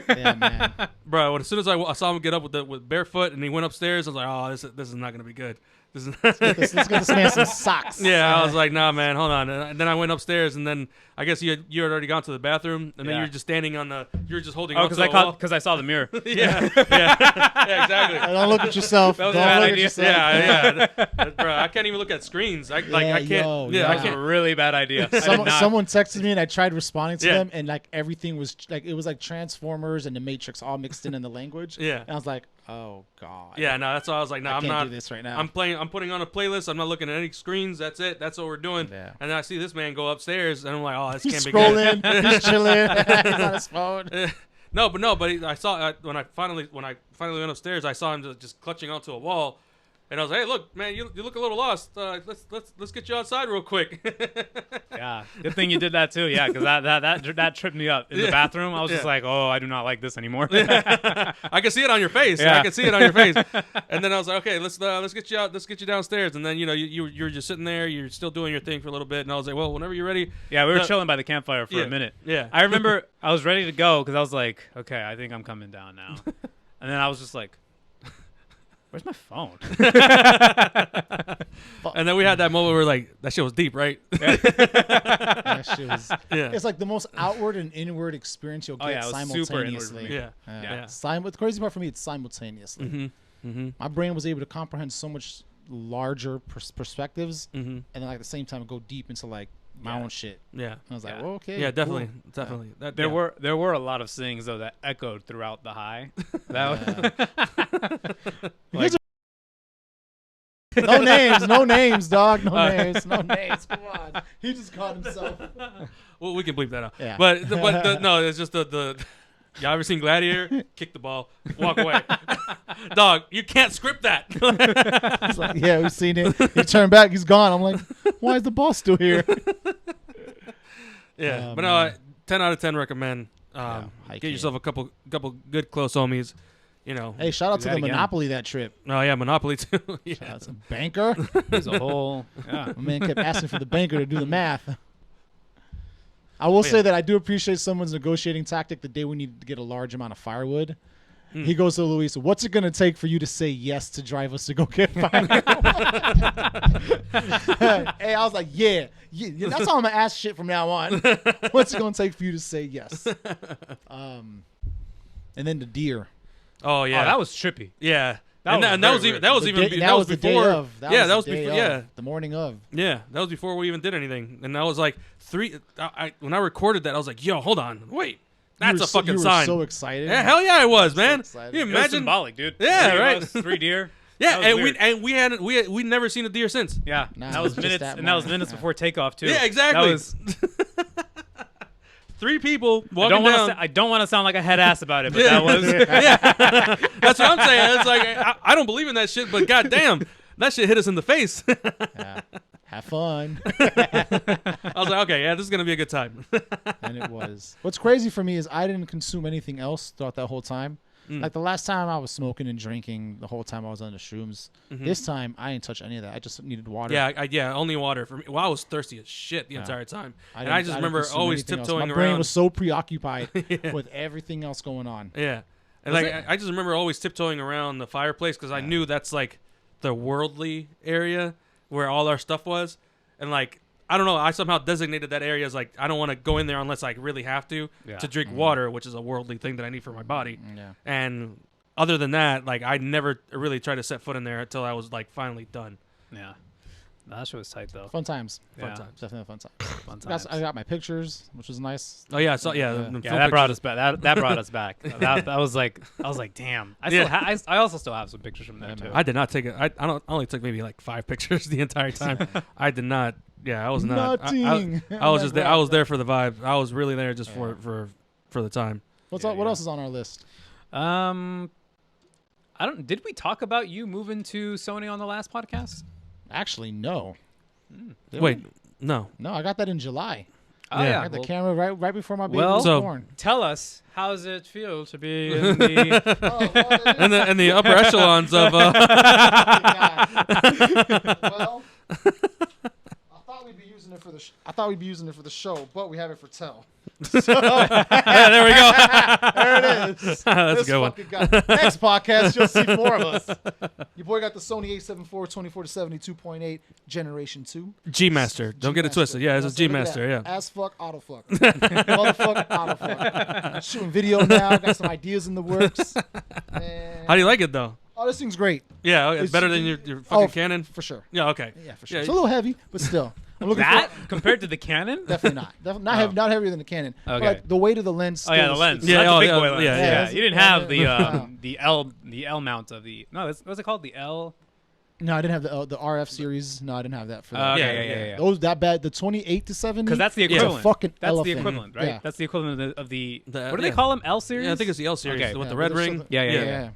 Yeah, man. Bro, as soon as I saw him get up with barefoot and he went upstairs, I was like, oh, this is not gonna be good. Let's get this man some socks. Yeah, I was like, nah, man, hold on. And then I went upstairs, and then I guess you had already gone to the bathroom, and then you're just standing you're just holding on to the wall. Because I saw the mirror. Yeah, exactly. Don't look at yourself. That was Don't a bad look at idea. yourself. Yeah. Bro, I can't even look at screens. I can't. yo, yeah, yo. I That was a can't. really bad idea. Someone texted me and I tried responding to Yeah. them, and like everything was like it was like Transformers and the Matrix all mixed in the language. Yeah. And I was like, oh god. Yeah, no, that's why I was like, no, I I'm can't not. do this right now. I'm putting on a playlist. I'm not looking at any screens. That's it. That's what we're doing. Yeah. And then I see this man go upstairs, and I'm like, oh, this He's can't be good. scrolling. He's chilling. He's on his phone. I saw when I finally went upstairs, I saw him just clutching onto a wall, and I was like, "Hey, look, man, you look a little lost. Let's get you outside real quick." Yeah, good thing you did that too. Yeah, because that tripped me up in the bathroom. I was just like, oh, I do not like this anymore. I can see it on your face. Yeah. I can see it on your face. And then I was like, "Okay, let's get you out. Let's get you downstairs." And then you were just sitting there. You're still doing your thing for a little bit, and I was like, "Well, whenever you're ready." Yeah, we were chilling by the campfire for Yeah, a minute. yeah. I remember I was ready to go because I was like, okay, I think I'm coming down now. And then I was just like, where's my phone? And then we had that moment where like that shit was deep, right? That shit was. Yeah. It's like the most outward and inward experience you'll Oh, get yeah, it was super inward for simultaneously. me. Yeah. Yeah. The crazy part for me, it's simultaneously. Mm-hmm. My brain was able to comprehend so much larger perspectives, Mm-hmm. and then like at the same time go deep into like my own shit. Yeah. I was like, Yeah. well, okay. Yeah, definitely, cool. definitely. That, There yeah. there were a lot of things though that echoed throughout the high. That Yeah. No names, dog. No names. Come on. He just caught himself. Well, we can bleep that out. Yeah. But no, it's just the. Y'all ever seen Gladiator? Kick the ball, walk away. Dog, you can't script that. It's like, yeah, we've seen it. He turned back. He's gone. I'm like, why is the boss still here? Yeah, Oh, but man. no, 10 out of 10 recommend. high Get key. yourself a couple good close homies. You know. Hey, shout out Do to that the again. Monopoly that trip. Oh yeah, Monopoly too. Yeah. That's a banker. was a whole. Yeah. My man kept asking for the banker to do the math. I will say that I do appreciate someone's negotiating tactic the day we needed to get a large amount of firewood. He goes to Luis, what's it going to take for you to say yes to drive us to go get firewood? Hey, I was like, yeah, that's how I'm going to ask shit from now on. What's it going to take for you to say yes? And then the deer. Oh yeah, Oh, that was trippy. yeah. That And was that was The even day- that was the before. day of. Yeah, that was the day before. of, Yeah, the morning of. yeah, that was before we even did anything. And I was like when I recorded that, I was like, yo, hold on, wait, that's a fucking you sign. were so excited. Yeah, hell yeah, I was, man. excited. You It was imagine? symbolic, dude. Yeah, 3 of right. us, 3 deer. Yeah, That was and weird. we'd never seen a deer since. Yeah, Nah, that it was was just minutes, that and that was moment. minutes Yeah. before takeoff too. Yeah, exactly. That was. 3 people I walking don't want down. to. I don't want to sound like a head ass about it, but that was. That's what I'm saying. It's like I don't believe in that shit, but goddamn, that shit hit us in the face. Yeah. Have fun. I was like, okay, yeah, this is gonna be a good time. And it was. What's crazy for me is I didn't consume anything else throughout that whole time. Like the last time I was smoking and drinking the whole time I was on the shrooms. This time I didn't touch any of that. I just needed water. Yeah, only water for me. Well, I was thirsty as shit the entire time, and I just didn't remember consume always anything else. tiptoeing My brain around. was so preoccupied with everything else going on. Yeah, and Was like it- I just remember always tiptoeing around the fireplace because I knew that's like the worldly area where all our stuff was, and like I don't know, I somehow designated that area as like I don't want to go in there unless I really have to Yeah. drink water, which is a worldly thing that I need for my body. Yeah. And other than that, like I never really tried to set foot in there until I was like finally done. Yeah, that shit was tight though. Fun times. Fun Yeah. times. Definitely a fun time. Fun I got, times. I got my pictures, which was nice. Oh yeah, so yeah, Yeah. the Yeah, film that brought pictures. us back. That brought us back. That was like, I was like, damn. I still Yeah. I also still have some pictures from there Yeah, too. man. I did not take it. I only took maybe like 5 pictures the entire time. I did not. Yeah, I was not. Nothing. I was just there. I was there for the vibe. I was really there just for for the time. What else is on our list? I don't. Did we talk about you moving to Sony on the last podcast? Actually, no. Wait, no. No, I got that in July. Oh Yeah. I got the camera right before my baby Well, was So- born. Tell us, how does it feel to be in the? And the upper echelons of Well, I thought we'd be using it for the show, but we have it for tell. yeah, there we go. There it is. That's a This good one. fucking guy. Next podcast, you'll see more of us. Your boy got the Sony A7 IV 24-72.8 Generation 2. G Master. Don't get it twisted. Yeah, it's a G Master. Yeah. Ass fuck, autofuck. Motherfuck, autofuck. Shooting video now. Got some ideas in the works. Man. How do you like it though? Oh, this thing's great. Yeah, it's better than your fucking Canon. For sure. Yeah, okay. Yeah, for sure. Yeah. It's a little heavy, but still. I'm looking That compared to the Canon? Definitely not. Not heavier than the Canon. But, Okay. like, the weight of the lens. Oh yeah, still the lens. is- Yeah, That's a big yeah, boy lens. yeah, Yeah, yeah. you didn't have Yeah. the L mount of the what's it called, the L? No, I didn't have the RF series. No, I didn't have that for Oh, that. okay, yeah. Those that bad. The 28-70. Because that's the is a equivalent. fucking That's elephant. the equivalent, right? Yeah. That's the equivalent of the The- what do they yeah. call them? L series? Yeah, I think it's the L series Okay. with Yeah, the red but there's ring. something- Yeah.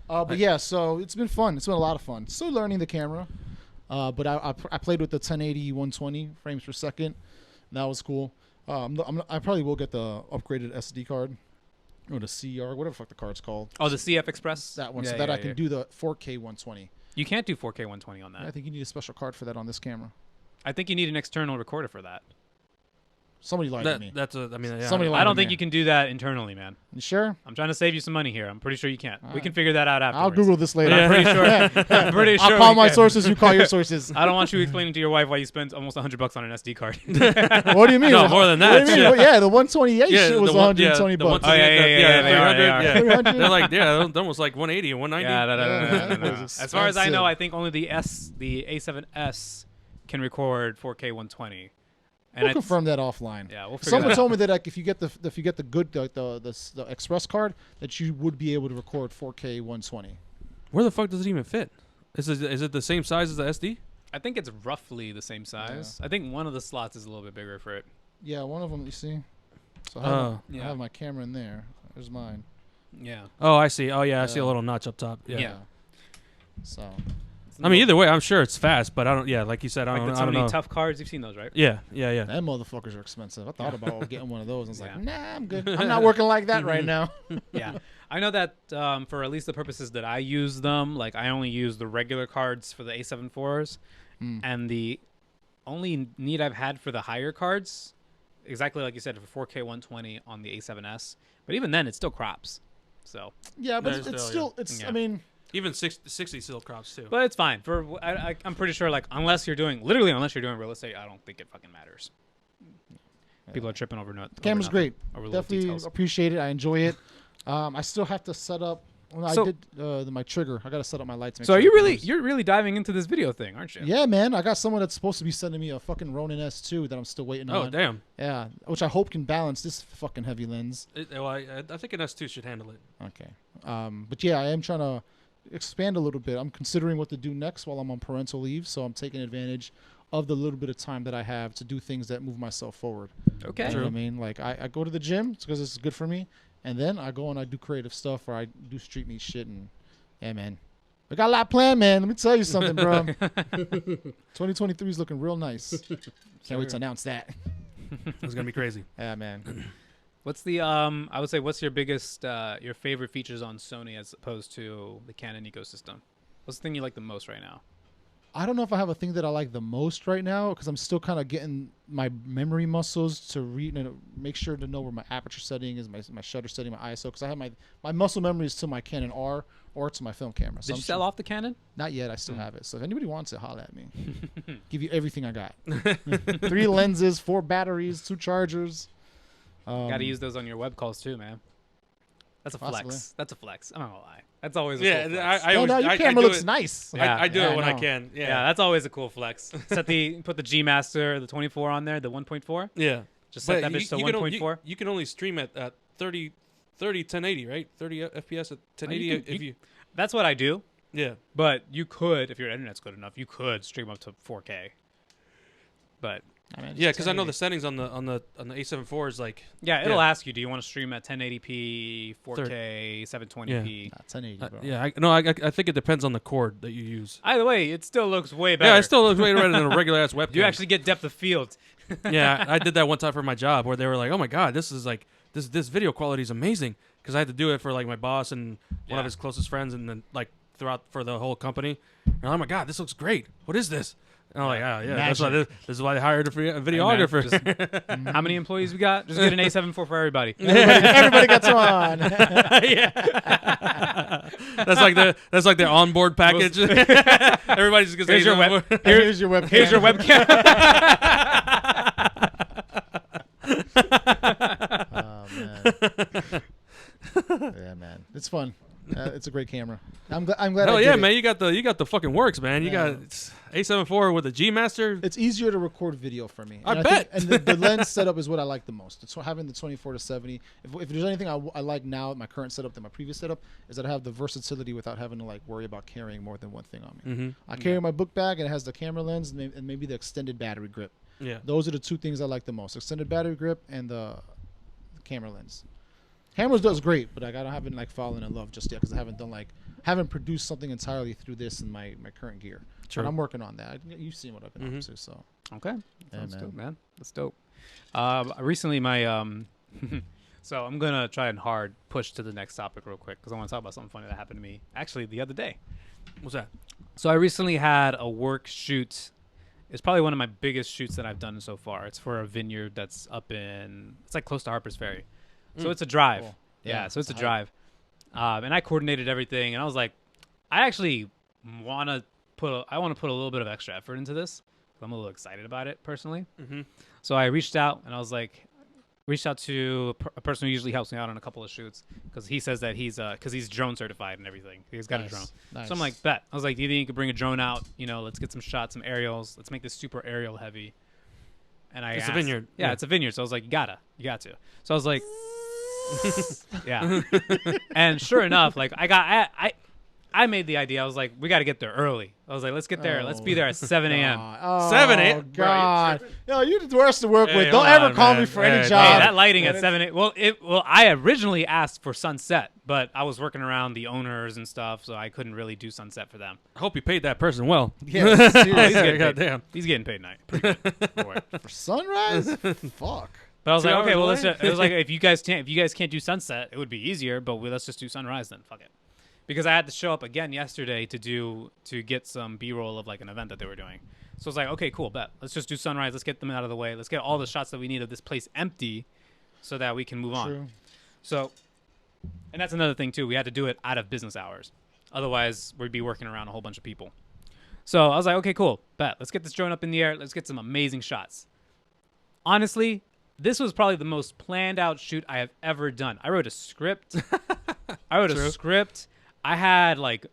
But yeah, so it's been fun. It's been a lot of fun. Still learning the camera. But I played with the 1080 120 frames per second. That was cool. I probably will get the upgraded SD card or the CR, whatever the fuck the card's called. Oh, the CF Express. That one, Yeah, so that yeah, I can yeah. do the 4K 120. You can't do 4K 120 on that. I think you need a special card for that on this camera. I think you need an external recorder for that. Somebody lied to me. That's a. I mean, yeah. Somebody I don't to think me. you can do that internally, man. You sure? I'm trying to save you some money here. I'm pretty sure you can't. All We right. can figure that out afterwards. I'll Google this later. I'm pretty sure. I'm pretty sure I'll call we my can. sources. You call your sources. I don't want you explaining to your wife why you spent almost $100 on an SD card. What do you mean? No, more than What do that, you mean? shit. Yeah, the 128 Yeah, shit was the one- 120 yeah, the bucks. Oh, yeah, yeah, they are, 300, they are. yeah. 300? They're like, yeah, they're almost like 180 and 190. Yeah, Yeah, no. that was As far as I know, expensive. I think only the A7S can record 4K 120. And We'll it's- confirm that offline. Yeah, we'll figure Someone that out. told me that like if you get the good the Express card, that you would be able to record 4K 120. Where the fuck does it even fit? Is it the same size as the SD? I think it's roughly the same size. I think one of the slots is a little bit bigger for it. Yeah, one of them. You see. So I Yeah. have my camera in there. There's mine. Yeah. Oh, I see. Oh, yeah, I see a Yeah. little notch up top. Yeah. Yeah. So. I mean, either way, I'm sure it's fast, but I don't. Yeah, like you said, I Like don't. the I don't know. Sony Tough cards, you've seen those, right? Yeah. Them motherfuckers are expensive. I thought about getting one of those. I was like, Yeah. nah, I'm good. I'm not working like that right now. Yeah. I know that for at least the purposes that I use them, like I only use the regular cards for the A7 IVs, and the only need I've had for the higher cards, exactly like you said, for 4K 120 on the A7S. But even then, it still crops. So, Yeah, but There's it's still, still it's. yeah. I mean, Even 60 still crops too. but it's fine. I'm pretty sure, like unless you're doing real estate, I don't think it fucking matters. People are tripping over the camera's great. Over little Definitely details. appreciate it. I enjoy it. I still have to set up. Well, So- I did my trigger. I got to set up my lights. to make So sure are you it really goes. you're really diving into this video thing, aren't you? Yeah, man. I got someone that's supposed to be sending me a fucking Ronin S2 that I'm still waiting Oh, on. damn. Yeah, which I hope can balance this fucking heavy lens. I think an S2 should handle it. Okay. But yeah, I am trying to expand a little bit. I'm considering what to do next while I'm on parental leave, so I'm taking advantage of the little bit of time that I have to do things that move myself forward. Okay. You know what I mean? Like I go to the gym because it's good for me, and then I go and I do creative stuff or I do street meet shit, and yeah, man. I got a lot planned, man. Let me tell you something, bro. 2023 is looking real nice. Can't wait to announce that. It's gonna be crazy. Yeah, man. What's the I would say what's your biggest your favorite features on Sony as opposed to the Canon ecosystem? What's the thing you like the most right now? I don't know if I have a thing that I like the most right now because I'm still kind of getting my memory muscles to make sure to know where my aperture setting is, my shutter setting, my ISO. Because I have my muscle memory is to my Canon R or to my film camera. So Did you sell off the Canon? Not yet. I still have it. So if anybody wants it, holla at me. Give you everything I got. 3 lenses, 4 batteries, 2 chargers. Got to use those on your web calls too, man. That's a Possibly. flex. That's a flex. I'm not gonna lie. That's always a Yeah, cool flex. I No, always, no, your I camera do looks it. nice. Yeah. I do Yeah, it when I know. can. yeah, Yeah. that's always a cool flex. Put the G Master, the 24 on there, the 1.4. Yeah. Just set that bitch to you can 1.4. you can only stream at 30 1080, right? 30 FPS at 1080 you can- if you. That's what I do. Yeah. But you could, if your internet's good enough, you could stream up to 4K. But I mean, Yeah, because I know 1080. the settings on the A7 IV is like. Yeah, it'll Yeah. ask you, do you want to stream at 1080p, 4K, 720p? Nah, 1080, bro. Yeah, I think it depends on the cord that you use. Either way, it still looks way better. Yeah, it still looks way better than a regular ass webcam. You actually get depth of field. Yeah, I did that one time for my job where they were like, "Oh my god, this is like this video quality is amazing," because I had to do it for like my boss and one of his closest friends, and then like throughout for the whole company. And I'm like, "Oh my god, this looks great. What is this?" And I'm like, "Oh yeah, that's why this is why they hired a videographer." How many employees we got? Just get an A7 IV for everybody. Everybody gets one. Yeah, that's like their onboard package. Everybody just gets Here's your A7 IV. Here's your webcam. Here's your webcam. Oh man. Yeah, man. It's fun. It's a great camera. I'm glad. Hell I did yeah, it. man! You got the fucking works, man. You Yeah. got A7 IV with a G Master. It's easier to record video for me. I And bet. and the lens setup is what I like the most. It's having the 24-70. If there's anything I like now, my current setup than my previous setup, is that I have the versatility without having to like worry about carrying more than one thing on me. Mm-hmm. I carry my book bag and it has the camera lens and maybe the extended battery grip. Yeah. Those are the two things I like the most: extended battery grip and the camera lens. Cameras does great, but like, I haven't like fallen in love just yet because I haven't produced something entirely through this in my current gear. True. But I'm working on that. You've seen what I've been up to, so. Okay. Yeah, Sounds man. dope, man. That's dope. Recently, my so I'm gonna try and hard push to the next topic real quick because I want to talk about something funny that happened to me actually the other day. What's that? So I recently had a work shoot. It's probably one of my biggest shoots that I've done so far. It's for a vineyard that's up in. It's like close to Harper's Ferry, so it's a drive. Cool. Yeah, so it's a hike. drive. And I coordinated everything, and I was like, I actually want to put a little bit of extra effort into this. I'm a little excited about it personally. Mm-hmm. So I reached out, and I was like, reached out to a person who usually helps me out on a couple of shoots because he says that because he's drone certified and everything. He's got a drone. Nice. So I'm like, bet. I was like, do you think you could bring a drone out? You know, let's get some shots, some aerials. Let's make this super aerial heavy. And I It's a asked- vineyard. Yeah, Yeah. it's a vineyard. So I was like, you got to. So I was like, yeah. And sure enough, like I made the idea. I was like, we got to get there early. I was like, let's get there. Let's be there at 7 a.m. Oh, 7 a.m. Bro, God. Yo, you're the worst to work Hey, with. Don't hold ever on, call man. me for Hey, any hey, job. Hey, that lighting And at 7 a.m. Well, I originally asked for sunset, but I was working around the owners and stuff, so I couldn't really do sunset for them. I hope you paid that person well. Yeah, Oh, he's seriously. getting paid. Goddamn. He's getting paid night. Pretty good for it. For sunrise? Fuck. But I was 2 like, okay, hours well, away? it was like if you guys can't do sunset, it would be easier. But let's just do sunrise then. Fuck it, because I had to show up again yesterday to get some B-roll of like an event that they were doing. So I was like, okay, cool, bet. Let's just do sunrise. Let's get them out of the way. Let's get all the shots that we need of this place empty, so that we can move on. True. So, and that's another thing too. We had to do it out of business hours, otherwise we'd be working around a whole bunch of people. So I was like, okay, cool, bet. Let's get this drone up in the air. Let's get some amazing shots. Honestly, this was probably the most planned out shoot I have ever done. I wrote a script. I had like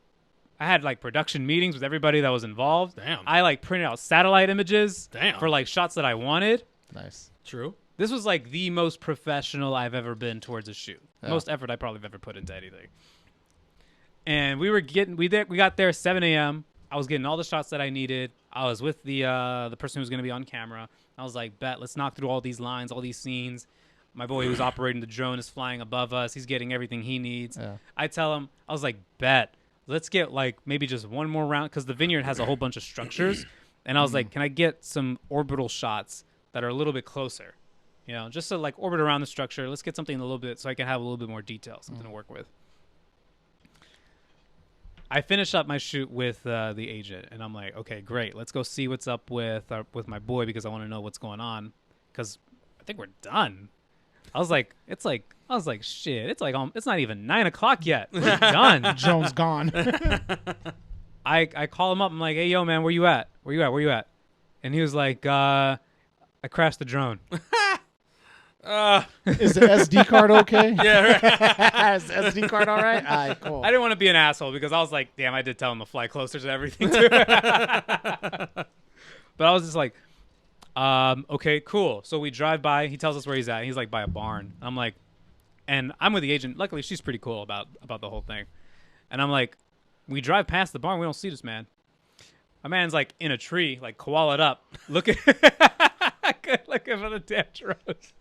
production meetings with everybody that was involved. Damn. I like printed out satellite images Damn. for like shots that I wanted. Nice. True. This was like the most professional I've ever been towards a shoot. Yeah. Most effort I probably have ever put into anything. And we got there 7 a.m. I was getting all the shots that I needed. I was with the person who was going to be on camera. I was like, bet, let's knock through all these lines, all these scenes. My boy who's operating the drone is flying above us. He's getting everything he needs. Yeah. I tell him, I was like, bet, let's get like maybe just one more round because the vineyard has a whole bunch of structures. And I was like, can I get some orbital shots that are a little bit closer? You know, just to like orbit around the structure. Let's get something a little bit so I can have a little bit more detail, something to work with. I finished up my shoot with the agent, and I'm like, okay, great. Let's go see what's up with my boy because I want to know what's going on because I think we're done. I was like, shit. It's like it's not even 9 o'clock yet. We're done. Drone's gone. I call him up. I'm like, hey, yo, man, where you at? Where you at? And he was like, I crashed the drone. Is the SD card okay? Yeah, right. Is the SD card all right? All right, cool. I didn't want to be an asshole because I was like, damn, I did tell him to fly closer to everything too. But I was just like, okay, cool. So we drive by. He tells us where he's at. He's like by a barn. I'm like, and I'm with the agent. Luckily, she's pretty cool about the whole thing. And I'm like, we drive past the barn. We don't see this man. My man's like in a tree, like koala'd up, looking looking for the damn drones.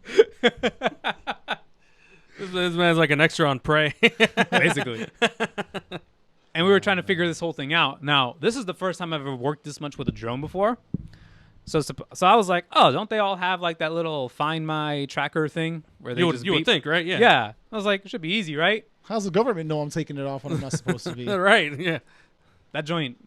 This man's like an extra on Prey. Basically. And we were trying to figure this whole thing out. Now, this is the first time I've ever worked this much with a drone before. So I was like, oh, don't they all have like that little Find My tracker thing where they You just would think, right? Yeah. Yeah. I was like, it should be easy, right? How's the government know I'm taking it off when I'm not supposed to be? Right. Yeah. That joint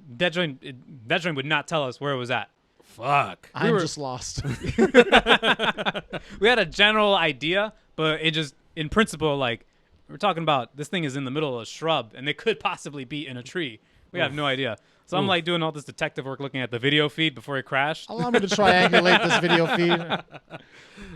would not tell us where it was at. Fuck. I'm just lost. We had a general idea, but it just, in principle, like, we're talking about this thing is in the middle of a shrub and it could possibly be in a tree. We have no idea. So I'm like doing all this detective work looking at the video feed before it crashed. Allow me to triangulate this video feed.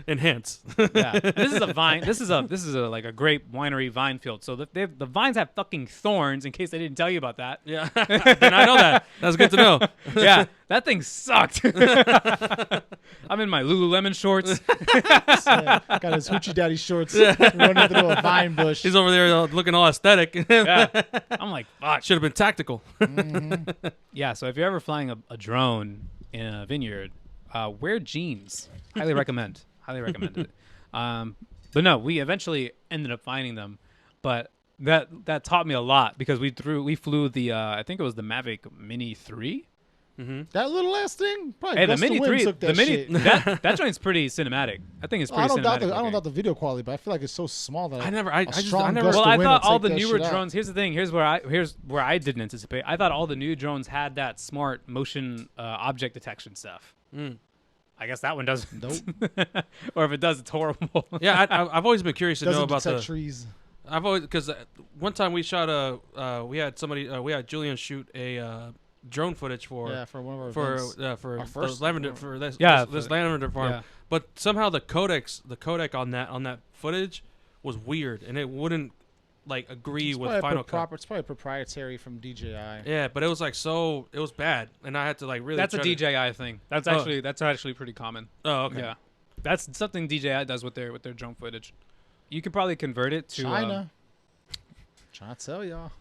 Enhance. Yeah. And this is a vine. This is a like a grape winery vine field. So the vines have fucking thorns. In case I didn't tell you about that. Yeah. Then I know that. That's good to know. Yeah, that thing sucked. I'm in my Lululemon shorts. Got his hoochie daddy shorts running through a vine bush. He's over there looking all aesthetic. Yeah. I'm like, fuck. Should have been tactical. Yeah. So if you're ever flying a drone in a vineyard, wear jeans. Highly recommend. Highly recommend it. But no, we eventually ended up finding them. But that taught me a lot because we flew the I think it was the Mavic Mini 3. That little ass thing? Probably Hey, the Gust of Mini Wind 3, took the that Mini shit. that joint's pretty cinematic. I think it's pretty cinematic. I don't doubt the video quality, but I feel like it's so small that I never. a strong never. gust Well, of I wind thought will all take the that newer shit out. drones. Here's the thing. Here's where I didn't anticipate. I thought all the new drones had that smart motion object detection stuff. I guess that one doesn't. Nope. Or if it does, it's horrible. Yeah, I've always been curious to know Doesn't about detect the. trees. I've always because one time we shot we had Julian shoot a drone footage for one of our for events. for Our the first lavender one. for this Yeah, this for- lavender farm, yeah. but somehow the codec on that footage was weird and it wouldn't like agree It's with probably Final Cut. It's probably proprietary from DJI. Yeah, but it was like it was bad, and I had to like really. That's a try to- DJI thing. That's actually pretty common. Oh, okay. Yeah, that's something DJI does with their drone footage. You could probably convert it to China. Trying to tell y'all.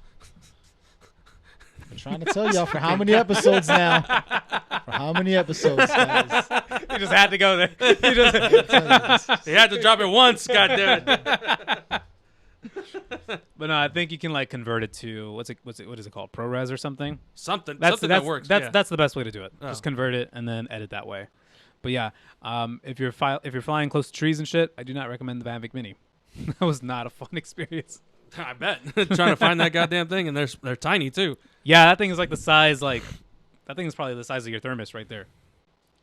I'm trying to tell y'all for how many episodes now? For how many episodes, guys? You just had to go there. You just, They had to drop it once. God damn it. but no, I think you can like convert it to what is it called? ProRes or something. Something That's that works. That's yeah. that's the best way to do it. Oh. Just convert it and then edit that way. But yeah, if you're flying close to trees and shit, I do not recommend the Mavic Mini. That was not a fun experience. I bet. Trying to find that goddamn thing, and they're tiny too. Yeah, that thing is like the size that thing is probably the size of your thermos right there.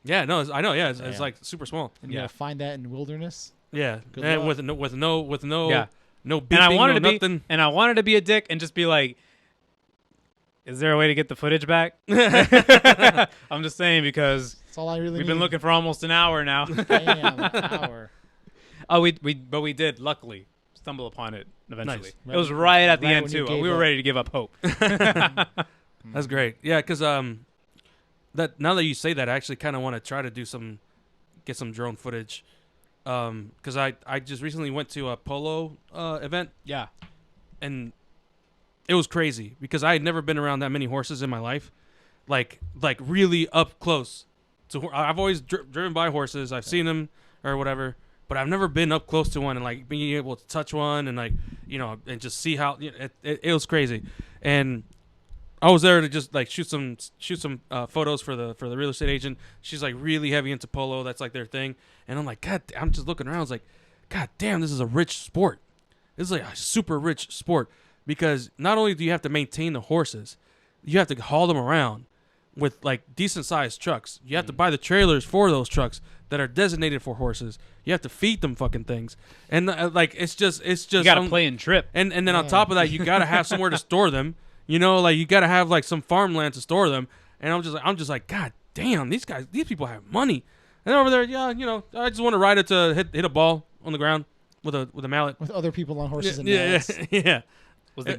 Yeah, no, I know. Yeah, it's Damn. like super small. And you Yeah. gotta find that in wilderness. Yeah, Good and luck. with no Yeah. no beeping, And I wanted no to nothing. be, and I wanted to be a dick and just be like, "Is there a way to get the footage back?" I'm just saying because That's all I really we've need. been looking for almost an hour now. Damn, an hour. Oh, but we did luckily stumble upon it eventually. Nice. It was right at the Right end when you too. gave We were up. ready to give up hope. That's great. Yeah, because that now that you say that, I actually kind of want to try to get some drone footage. Because I just recently went to a polo event Yeah. and it was crazy because I had never been around that many horses in my life, like really up close. I've always driven by horses. I've seen them or whatever, but I've never been up close to one and like being able to touch one and like and just see how it was crazy. And I was there to just like shoot some photos for the real estate agent. She's like really heavy into polo. That's like their thing. And I'm like, God, I'm just looking around. I was like, God damn, this is a rich sport. This is like a super rich sport because not only do you have to maintain the horses, you have to haul them around with like decent sized trucks. You have to buy the trailers for those trucks that are designated for horses. You have to feed them fucking things. And like it's just You got to play and trip. and then on top of that, you got to have somewhere to store them. Like you got to have like some farmland to store them. And I'm just like, God damn, these people have money. And over there, yeah, I just want to ride it to hit a ball on the ground with a mallet. With other people on horses and Yeah, mallets. yeah. Was the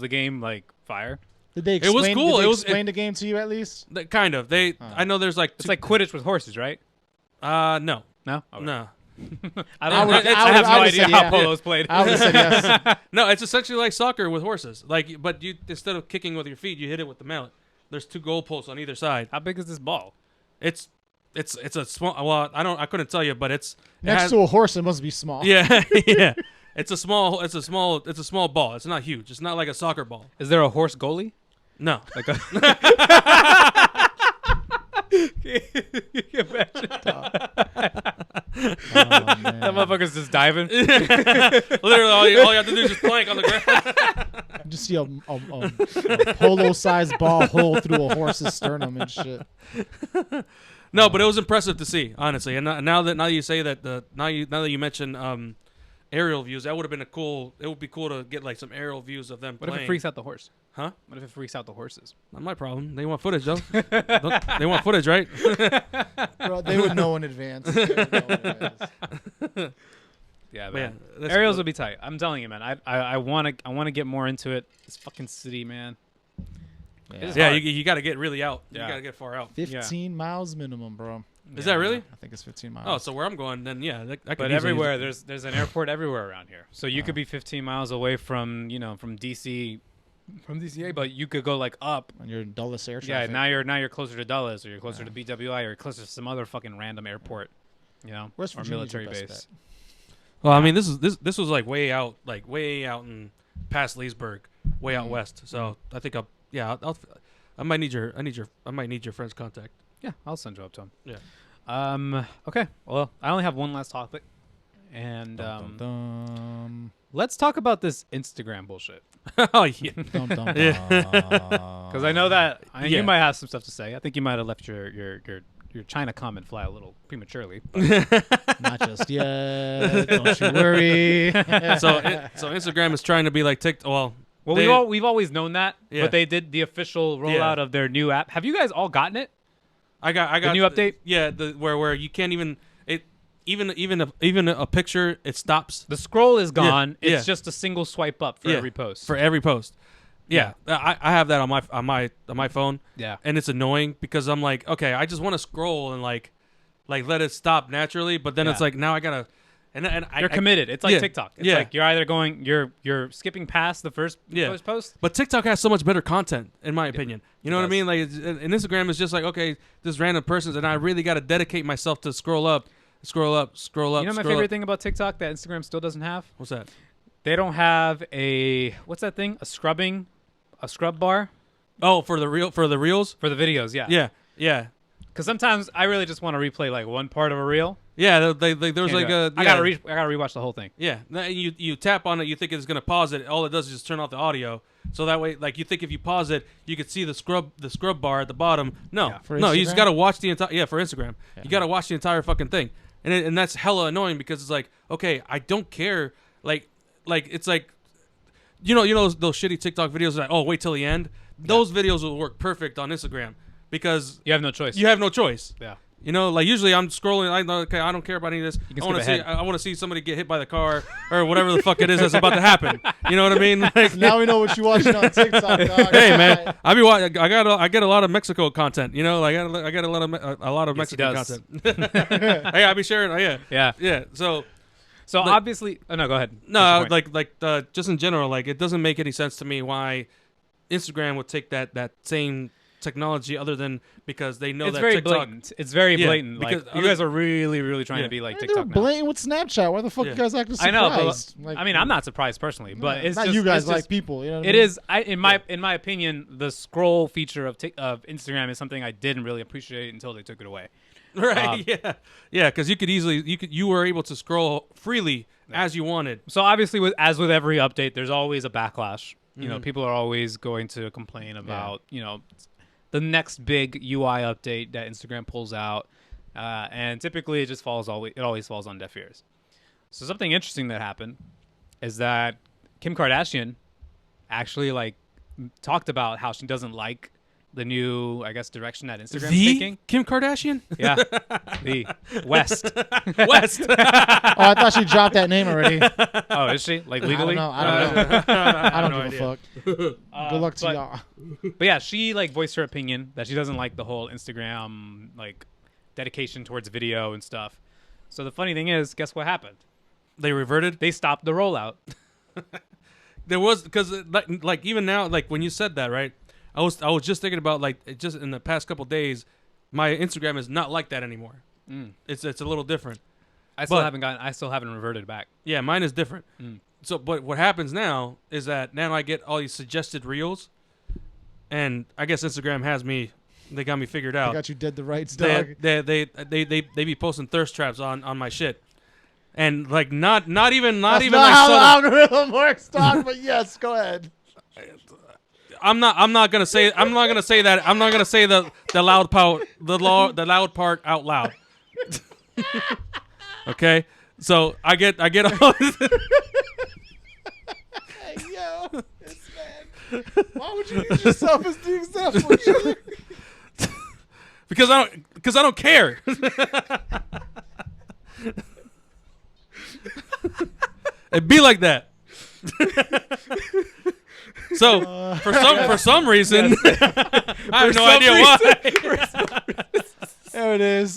game like fire? Did they It was explain, cool. Did they It was- explain the game to you at least? Kind of. I know there's like It's like Quidditch with horses, right? no, No. Okay. no, I I don't. would- I, I would- have I no would idea say how yeah. polo's played. I would have said yes. no. It's essentially like soccer with horses. Like, but you instead of kicking with your feet, you hit it with the mallet. There's two goal posts on either side. How big is this ball? It's it's a small. Well, I couldn't tell you, but it Next has, to a horse, it must be small. yeah, yeah. It's a small ball. It's not huge. It's not like a soccer ball. Is there a horse goalie? No. Like a Can you imagine? That motherfucker's just diving. Literally, all you have to do is just plank on the ground. Just see a polo-sized ball hole through a horse's sternum and shit. No, but it was impressive to see, honestly. And now that you say that, now that you mention aerial views, that would have been it would be cool to get like some aerial views of them What playing. if it freaks out the horse? Huh? What if it freaks out the horses? Not my problem. They want footage, though. They want footage, right? Bro, they would know in advance. They would know in advance. Yeah, But man. that's Aerials cool. would be tight. I'm telling you, man. I want to get more into it. This fucking city, man. It's Yeah, hard. you got to get really out. Yeah. You got to get far out. 15 miles minimum, bro. Is that really? I think it's 15 miles. Oh, so where I'm going, then yeah. I could But easily everywhere, use there's an airport everywhere around here. So you could be 15 miles away from DC, from DCA, but you could go like up. On your Dulles air Yeah, traffic. now you're closer to Dulles, or you're closer to BWI, or you're closer to some other fucking random airport, you know, Where's or Virginia's your military best base. Well, I mean, this was like way out in past Leesburg, way out west. So I think I might need your friend's contact. Yeah, I'll send you up to him. Yeah. Okay. Well, I only have one last topic, and Dum, let's talk about this Instagram bullshit. Oh yeah. dum, dum, Because I know that Yeah. you might have some stuff to say. I think you might have left your China comment fly a little prematurely. Not just yet. Don't you worry. So Instagram is trying to be like TikTok. Well, they- we've always known that, Yeah. but they did the official rollout of their new app. Have you guys all gotten it? I got The new update? Yeah, where you can't even a picture, it stops The scroll is gone. Yeah. It's just a single swipe up for every post. for every post. Yeah, I have that on my phone. Yeah. And it's annoying because I'm like, okay, I just want to scroll and like let it stop naturally, but then it's Yeah. like now I gotta, and You're committed. It's like yeah, TikTok. It's yeah. like you're either you're skipping past the first post. But TikTok has so much better content, in my opinion. You know what I does. mean? Like, and Instagram is just like, okay, this random person's, and I really got to dedicate myself to scroll up. You know my scroll favorite up. thing about TikTok that Instagram still doesn't have? What's that? They don't have what's that thing? A scrub bar Oh, for the reels? for the videos. Yeah. Yeah. Because sometimes I really just want to replay like one part of a reel. Yeah, there was Can't like do it. a. I gotta rewatch the whole thing. Yeah, you tap on it, you think it's gonna pause it. All it does is just turn off the audio, so that way, like you think if you pause it, you could see the scrub bar at the bottom. No, Yeah. For no, you just Instagram? gotta watch the entire. Yeah, for Instagram, you gotta watch the entire fucking thing, and that's hella annoying because it's like, okay, I don't care. Like it's like, you know those shitty TikTok videos that wait till the end. Those videos will work perfect on Instagram because You have no choice. you have no choice. Yeah. You know, like usually I'm scrolling. I don't care about any of this. can I want to skip see. ahead. I want to see somebody get hit by the car or whatever the fuck it is that's about to happen. You know what I mean? Like, Now we know what you're watching on TikTok, dog. hey man, I get a lot of Mexico content. You know, like I get a lot of Yes, he Mexican does. content. Hey, I be sharing. Yeah. Yeah. So So Like- obviously, no, go ahead. no, Finish your point. like just in general, like it doesn't make any sense to me why Instagram would take that same technology other than because they know it's that very TikTok. blatant. It's very Yeah, blatant. Like because you other- guys are really trying Yeah. to be like They're TikTok now. blatant with Snapchat. Why the fuck Yeah. you guys acting I know, surprised? but I mean, I'm not surprised personally, but it's not just, you guys it's like just, people. You know what I It mean? is, in my opinion, the scroll feature of Instagram is something I didn't really appreciate until they took it away. Right? Yeah. Because you were able to scroll freely as you wanted. So obviously, as with every update, there's always a backlash. You know, people are always going to complain about the next big UI update that Instagram pulls out, and typically it just always falls on deaf ears. So something interesting that happened is that Kim Kardashian actually talked about how she doesn't like the new, I guess, direction that Instagram's taking. Kim Kardashian? Yeah, the West. West. Oh, I thought she dropped that name already. Oh, is she legally? I don't know. I don't no give a fuck. Good luck to but- y'all. But yeah, she voiced her opinion that she doesn't like the whole Instagram dedication towards video and stuff. So the funny thing is, guess what happened? They reverted. They stopped the rollout. There was because like even now, like when you said that, right? I was just thinking about just in the past couple days, My Instagram is not like that anymore. It's a little different. I still haven't reverted back. Yeah, mine is different. So, but what happens now is that now I get all these suggested reels, and I guess Instagram has me. They got me figured out. They got you dead to rights, dog. They be posting thirst traps on my shit, and like not even That's even not like how the subtle. algorithm works, dog. But yes, go ahead. I'm not gonna say that. I'm not gonna say the loud loud part out loud. Okay, so I get all this. Hey, yo, this man. Why would you use yourself as the example? because I don't care. It be like that. So for some reason, I have no idea why. There it is.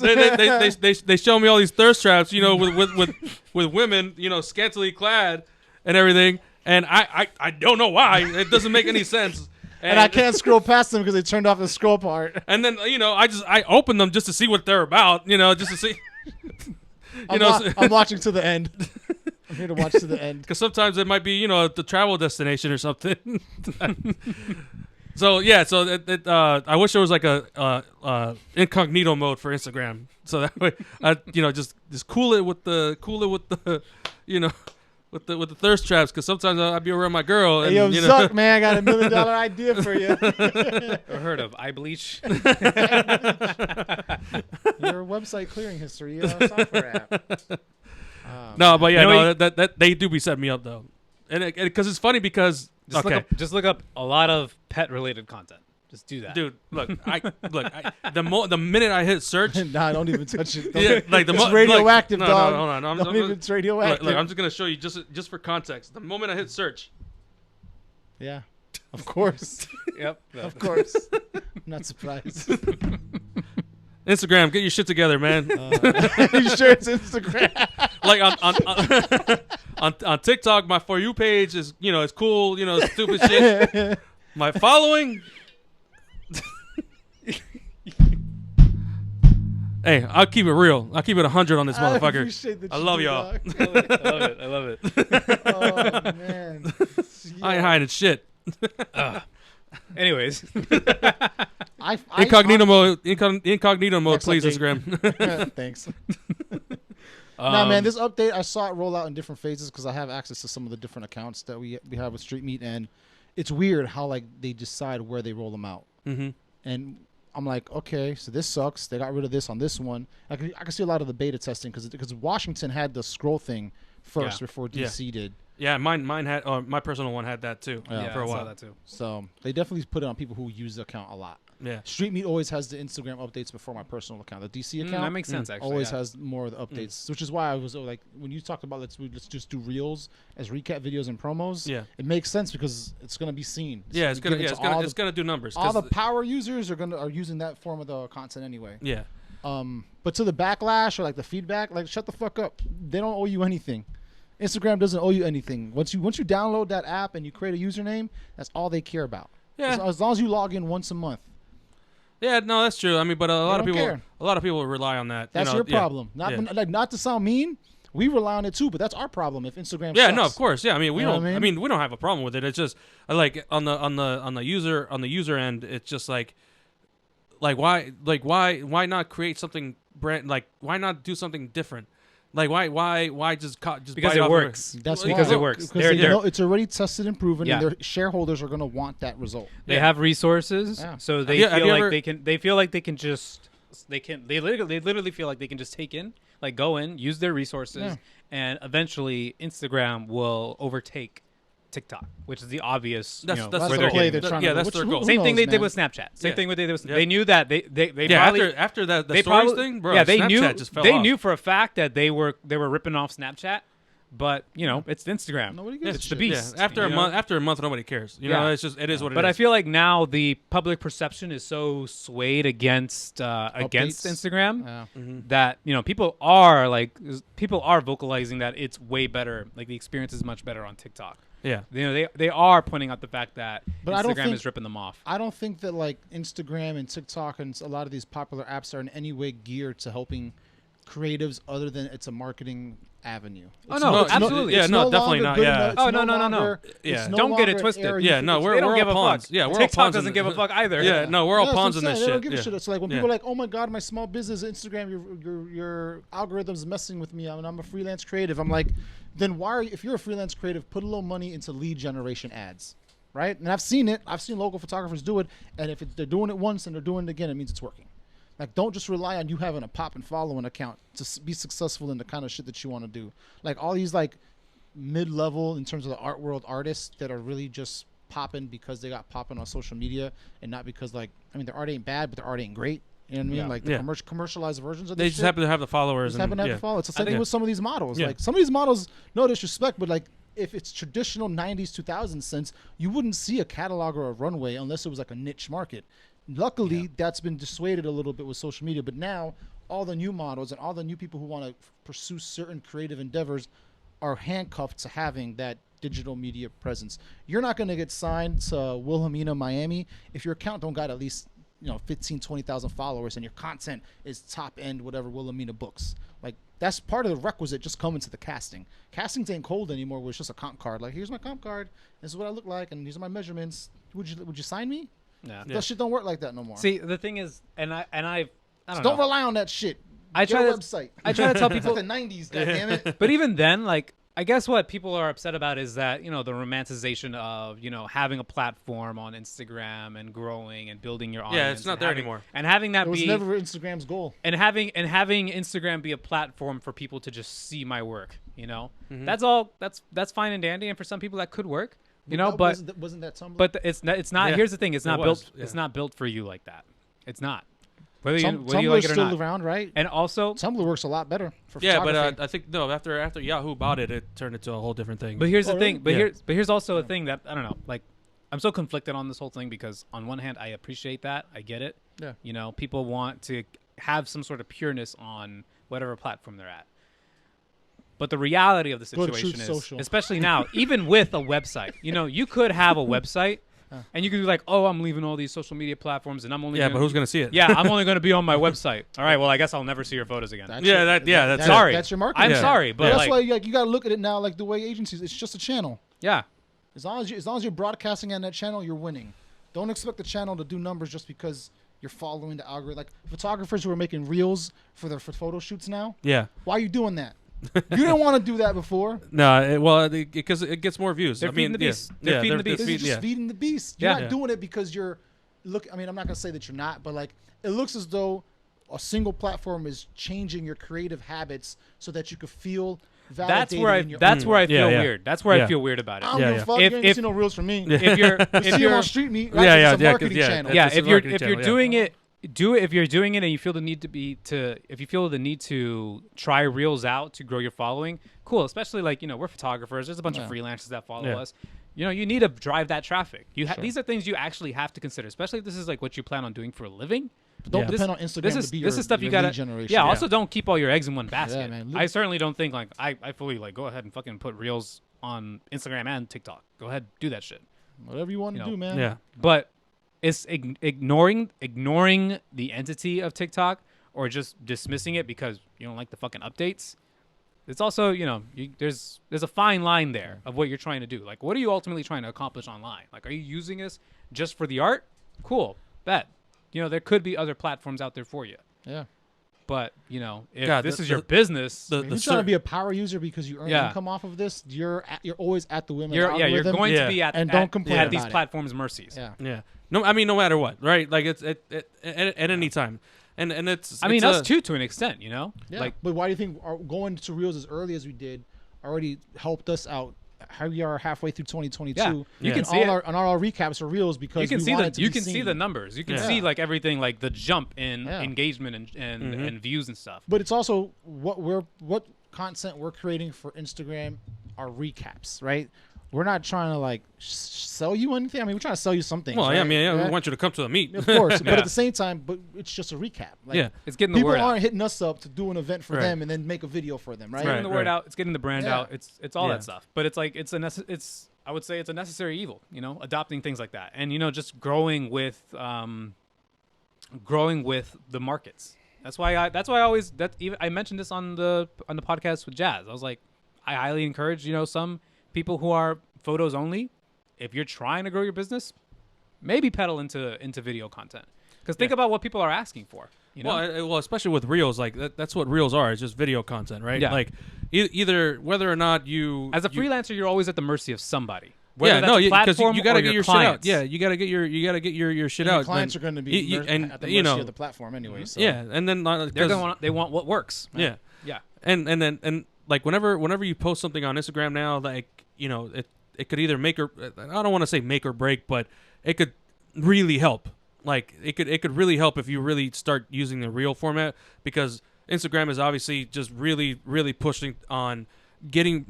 They show me all these thirst traps, you know, with women, you know, scantily clad and everything, and I don't know why. It doesn't make any sense. And I can't scroll past them because they turned off the scroll part. And then you know, I open them just to see what they're about, you know, just to see. I'm watching to the end. I'm here to watch to the end. Because sometimes it might be, you know, the travel destination or something. So yeah, so I wish there was like a incognito mode for Instagram, so that way I just cool it with the you know with the thirst traps, because sometimes I'd be around my girl. And, Hey, yo, you know, Zuck, man, I got $1 million idea for you. Or heard of eye bleach? Your website clearing history software app. no, but yeah, You know, that they do be setting me up though, and because it's funny because Just look up a lot of pet related content. Just do that, dude. Look, the minute I hit search, Nah, don't even touch it. yeah, like It's radioactive, no, dog. No, hold on, Don't even, it's radioactive. Look, I'm just gonna show you just for context. The moment I hit search, Yeah, of course. Yep. Of course. I'm not surprised. Instagram, get your shit together, man. You sure it's Instagram? Like on TikTok, my For You page is, you know, it's cool, you know, stupid shit. My following. Hey, I'll keep it real. I'll keep it 100 on this I motherfucker. appreciate that I you love do, y'all. dog. I love it. Oh man. I ain't hiding shit. Anyways, Incognito mode, Next please, update. Instagram. Thanks. Nah, man, this update, I saw it roll out in different phases because I have access to some of the different accounts that we have with DrinkMeet, and it's weird how like they decide where they roll them out. Mm-hmm. And I'm like, okay, so this sucks. They got rid of this on this one. I can see a lot of the beta testing because Washington had the scroll thing first before DC did. Yeah, mine had my personal one had that too Yeah, for a I saw while. that too. So they definitely put it on people who use the account a lot. Yeah. DrinkMeet always has the Instagram updates before my personal account. The DC account That makes sense. Actually, always yeah. has more of the updates, which is why I was like, when you talked about let's just do reels as recap videos and promos. Yeah. It makes sense because it's gonna be seen. Yeah, it's gonna given to it's gonna do numbers. all 'cause the power users are using that form of the content anyway. yeah. But to the backlash or like the feedback, like shut the fuck up. They don't owe you anything. Instagram doesn't owe you anything. Once you download that app and you create a username, that's all they care about. Yeah. As long as you log in once a month. Yeah, no, that's true. I mean, but a lot of people rely on that. That's you know, your problem. Not to sound mean, we rely on it too, but that's our problem if Instagram Yeah, sucks. no, of course. Yeah, I mean, we You know don't. what I I mean? mean, we don't have a problem with it. It's just like on the user end, it's just like why not create something brand, like why not do something different? Like why just Because bite it off works. That's Because why. it works. Because They're- they know it's already tested and proven, Yeah. and their shareholders are going to want that result. They Yeah. have resources, Yeah. so they Have feel you like ever- they feel like they can just they literally feel like they can just take in, like go in, use their resources, Yeah. and eventually Instagram will overtake TikTok, which is the obvious. That's That's where the they're play getting. they're trying yeah, to that's which- their who goal. Same thing knows, they did man? with Snapchat. Same Yeah. thing what they did with. Yeah. They knew that they yeah. probably, After the they stories probably- thing, bro. Yeah, they Snapchat knew just fell they off. knew for a fact that they were ripping off Snapchat, but you know it's Instagram. Nobody gives a It's the shit. beast. Yeah, after you a know? month, nobody cares. You know, it's what it But is. I feel like now the public perception is so swayed against Updates. Instagram Yeah. that people are vocalizing that it's way better. Like the experience is much better on TikTok. Yeah. You know, they are pointing out the fact that But I don't Instagram think- is ripping them off. I don't think that like Instagram and TikTok and a lot of these popular apps are in any way geared to helping creatives other than it's a marketing avenue. Oh, It's no, it's absolutely. Yeah, it's no, definitely longer not, good yeah. enough- it's Oh, no, no, no, no. longer- Yeah. it's no Don't get it longer an twisted. area Yeah, you no, can- we're They don't all give a pawns. fuck. Yeah, we're all TikTok pawns in doesn't the- give a fuck either. Yeah, no, we're all Yeah, that's pawns what in I'm this saying. They don't shit. give a Yeah. shit. It's like when Yeah. people are like, "Oh my god, my small business Instagram, your algorithm's messing with me. I mean, I'm a freelance creative." I'm like, then why are you, if you're a freelance creative, put a little money into lead generation ads, right? And I've seen it. I've seen local photographers do it, and if they're doing it once and they're doing it again, it means it's working. Like, don't just rely on you having a pop and following account to be successful in the kind of shit that you want to do. Like all these like mid-level in terms of the art world artists that are really just popping because they got popping on social media and not because like, I mean, their art ain't bad, but their art ain't great. You know what I mean? Yeah. Like the Yeah. commercialized versions of They this just shit happen to have the followers. just happen to have yeah. to follow. It's the same think- thing with some of these models. Yeah. Like some of these models, no disrespect, but like if it's traditional 90s 2000s sense, you wouldn't see a catalog or a runway unless it was like a niche market. Luckily, that's been dissuaded a little bit with social media, but now all the new models and all the new people who want to pursue certain creative endeavors are handcuffed to having that digital media presence. You're not going to get signed to Wilhelmina, Miami if your account don't got at least 15, 20,000 followers and your content is top end whatever Wilhelmina books. Like that's part of the requisite just coming to the casting. Castings ain't cold anymore where it's just a comp card. Like here's my comp card, this is what I look like, and these are my measurements. Would you sign me? Yeah. Yeah. That shit don't work like that no more. See, the thing is, I So don't don't know. rely on that shit. I Get try a to- website. I try to tell It's people, like the 90s, goddammit. but even then, like, I guess what people are upset about is that, the romanticization of, having a platform on Instagram and growing and building your audience. Yeah, it's not and there having- anymore. And having that It was be never Instagram's goal. and having Instagram be a platform for people to just see my work, Mm-hmm. That's all. That's fine and dandy, and for some people that could work, That but wasn't that Tumblr? it's not. Yeah, Here's the thing: it's it not was, built. yeah. It's not built for you like that. It's not. Whether you Tumblr's like it or still not. around, right? And also, Tumblr works a lot better for Yeah, but photography. I think no. After Yahoo bought it, it turned into a whole different thing. but here's Oh, the thing. really? But here's also a thing that I don't know. Like, I'm so conflicted on this whole thing because on one hand, I appreciate that. I get it. Yeah. People want to have some sort of pureness on whatever platform they're at. But the reality of the Go to situation Truth is, Social. especially now, even with a website, you could have a website and you could be like, oh, I'm leaving all these social media platforms and I'm only yeah, gonna but who's gonna see it? yeah, I'm only going to be on my website. All right, well, I guess I'll never see your photos again. That's Yeah, your- that's Sorry. That's your market. I'm Yeah. sorry, but That's like, why you got to look at it now like the way agencies. It's just a channel. yeah. As long as you're broadcasting on that channel, you're winning. Don't expect the channel to do numbers just because you're following the algorithm. Like photographers who are making reels for photo shoots now. Yeah. Why are you doing that? You didn't want to do that before. No, because it gets more views. They're feeding the beast. Yeah, They're feeding the beast. You're just yeah. feeding the beast. You're Yeah. not Yeah. doing it because you're I mean, I'm not gonna say that you're not, but like it looks as though a single platform is changing your creative habits so that you could feel validated in your That's where I feel Yeah, yeah. weird. That's where I Yeah. feel weird about it. I don't Yeah, give a yeah. fuck. If- you ain't if- seen no reels from me. If you're You see them on Street Meet. Right? Yeah, yeah, It's a yeah, 'cause, marketing yeah, channel. yeah, It's a if you're marketing if you're channel, yeah. doing it, do it. If you're doing it and you feel the need if you feel the need to try reels out to grow your following, cool. Especially like we're photographers. There's a bunch of Yeah. freelancers that follow Yeah. us. You need to drive that traffic. Sure. These are things you actually have to consider, especially if this is like what you plan on doing for a living. Don't Yeah. depend on Instagram This to is be this your, is stuff you your gotta. lead generation. Yeah. Also, don't keep all your eggs in one basket. man. I certainly don't think like I fully like go ahead and fucking put reels on Instagram and TikTok. Go ahead, do that shit. Whatever you want to You know, do, man. Yeah. But it's ignoring the entity of TikTok or just dismissing it because you don't like the fucking updates. It's also there's a fine line there of what you're trying to do. Like, what are you ultimately trying to accomplish online? Like, are you using this just for the art? Cool, bet. There could be other platforms out there for you. Yeah. But if God, this the- is your the- business, the- If you're trying to be a power user because you earn Yeah. income off of this, you're always at the women's you're algorithm. going Yeah. to be at And don't at, complain at these about it. platforms' mercies. Yeah. Yeah. No, I mean no matter what, right? Like it's at any time, and it's. I mean, it's us too, to an extent. Yeah. Like, But why do you think going to reels as early as we did already helped us out? How we are halfway through 2022. Yeah. You Yeah. can see it. on our recaps for reels because You can we see want the it to you be can see seen. the numbers. You can Yeah. see like everything, like the jump in Yeah. engagement and Mhm. and views and stuff. But it's also what content we're creating for Instagram are recaps, right? We're not trying to like sell you anything. I mean, we're trying to sell you something. well, right? yeah, I mean, yeah, Right? we want you to come to the meet. Of course, but Yeah. at the same time, but it's just a recap. Like, Yeah. It's getting the people word aren't out. hitting us up to do an event for Right. them and then make a video for them, right? It's getting the Right, word right. out. It's getting the brand Yeah. out. It's all Yeah. that stuff. But it's like it's I would say it's a necessary evil, adopting things like that. And, just growing with the markets. That's why I mentioned this on the podcast with Jazz. I was like, I highly encourage, some people who are photos only, if you're trying to grow your business, maybe pedal into video content. Because think about what people are asking for. Well, especially with reels, like that's what reels are. It's just video content, right? Yeah. Like either whether or not you as a freelancer, you're always at the mercy of somebody. Because you got to get your clients. shit out. Yeah, you got to get your shit out. Your clients are going to be at the mercy of the platform anyway. So. Yeah, and then they want what works. Yeah, yeah. And like whenever you post something on Instagram now, like it could either make or I don't want to say make or break, but it could really help. Like it could really help if you really start using the reel format, because Instagram is obviously just really pushing on giving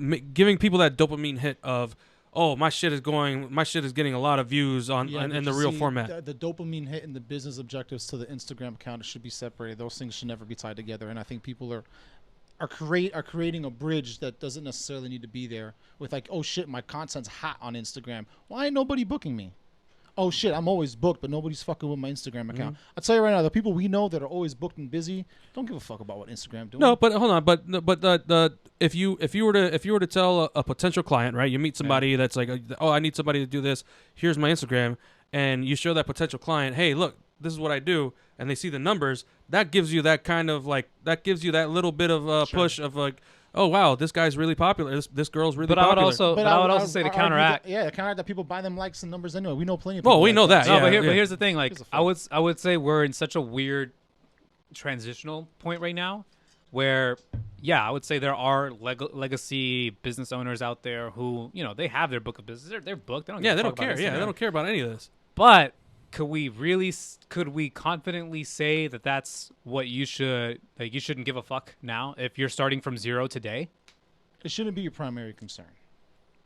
people that dopamine hit of, oh, my shit is getting a lot of views in the reel format. The dopamine hit and the business objectives to the Instagram account should be separated. Those things should never be tied together. And I think people are creating a bridge that doesn't necessarily need to be there with like, oh shit, my content's hot on Instagram. Why ain't nobody booking me? Oh shit, I'm always booked, but nobody's fucking with my Instagram account. I'll tell you right now, the people we know that are always booked and busy don't give a fuck about what Instagram doing. No, but hold on, but the if you were to tell a potential client, right? You meet somebody that's like, oh, I need somebody to do this. Here's my Instagram, and you show that potential client, hey, look, this is what I do, and they see the numbers. That gives you that kind of like that little bit of push of like, oh wow, this guy's really popular. This girl's really popular. But I would also say to counteract. Counteract that people buy them likes and numbers anyway. We know plenty of people. Well, we know that. No, yeah, but here's the thing. Like I would say we're in such a weird transitional point right now, where I would say there are legacy business owners out there who they have their book of business. They're booked. They don't. They don't care. Yeah, they don't care about any of this. But could we confidently say that that's what you should, like, you shouldn't give a fuck now if you're starting from zero today? It shouldn't be your primary concern.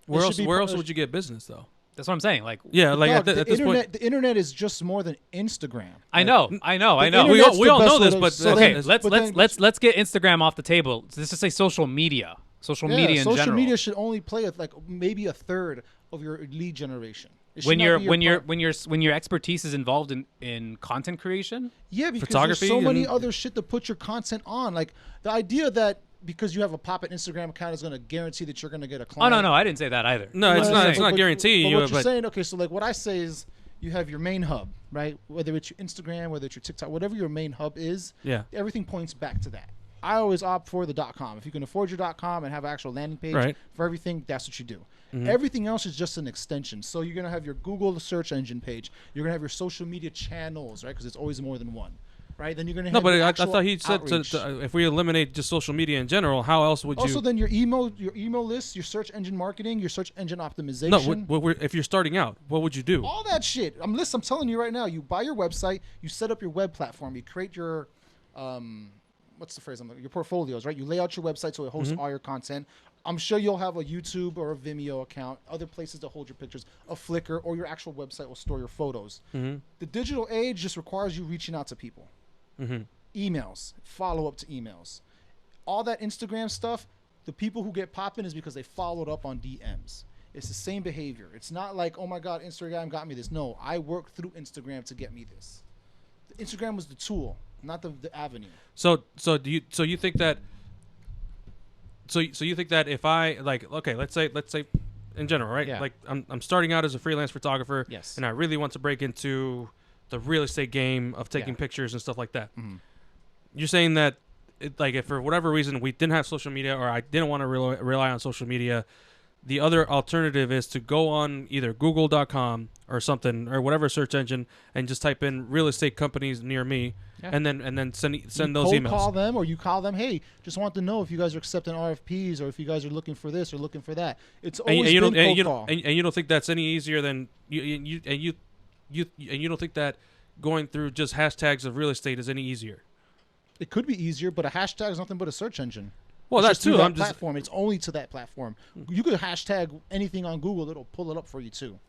Where else would you get business though? That's what I'm saying. Like, at this internet, point, the internet is just more than Instagram. I know. We all know this, but okay, let's get Instagram off the table. Let's just say social media. Social media in general. Social media should only play like maybe a third of your lead generation. When your expertise is involved in content creation, because photography, there's so many other shit to put your content on. Like the idea that because you have a pop-up Instagram account is going to guarantee that you're going to get a client. Oh no, I didn't say that either. No, it's not guaranteeing you. But what you're saying, okay, so like what I say is you have your main hub, right? Whether it's your Instagram, whether it's your TikTok, whatever your main hub is, everything points back to that. I always opt for the .com. If you can afford your .com and have an actual landing page for everything, that's what you do. Mm-hmm. Everything else is just an extension. So you're going to have your Google search engine page. You're going to have your social media channels, right? Because it's always more than one, right? Then you're going to have I thought he said if we eliminate just social media in general, how else would you? Also, then your email list, your search engine marketing, your search engine optimization. No, if you're starting out, what would you do? All that shit. I'm telling you right now. You buy your website. You set up your web platform. You create your what's the phrase? Your portfolios, right? You lay out your website so it hosts all your content. I'm sure you'll have a YouTube or a Vimeo account, other places to hold your pictures, a Flickr, or your actual website will store your photos. Mm-hmm. The digital age just requires you reaching out to people. Mm-hmm. Emails, follow up to emails. All that Instagram stuff, the people who get popping is because they followed up on DMs. It's the same behavior. It's not like, oh my God, Instagram got me this. No, I worked through Instagram to get me this. Instagram was the tool, not the avenue. So you think that if I let's say in general, right? Yeah. Like I'm starting out as a freelance photographer, yes, and I really want to break into the real estate game of taking pictures and stuff like that. Mm-hmm. You're saying that if for whatever reason we didn't have social media, or I didn't want to rely on social media, the other alternative is to go on either Google.com or something, or whatever search engine, and just type in real estate companies near me, and then send those emails. Call them, or you call them. Hey, just want to know if you guys are accepting RFPs, or if you guys are looking for this or looking for that. It's always been cold call. And you don't think that's any easier than you don't think that going through just hashtags of real estate is any easier? It could be easier, but a hashtag is nothing but a search engine. Well, that's true. Platform. It's only to that platform. You could hashtag anything on Google; it'll pull it up for you too.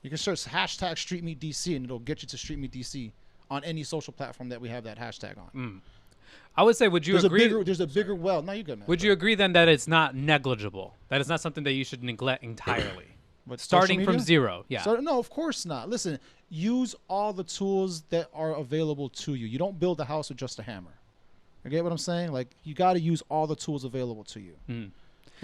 You can search hashtag StreetMeetDC, and it'll get you to StreetMeetDC on any social platform that we have that hashtag on. Mm. I would say, would you agree? There's a bigger well. No, you're good, man. Would you agree then that it's not negligible? That it's not something that you should neglect entirely? What, Starting social from media? zero. Yeah. So, no, of course not. Listen, use all the tools that are available to you. You don't build a house with just a hammer. You get what I'm saying? Like, you got to use all the tools available to you. Mhm.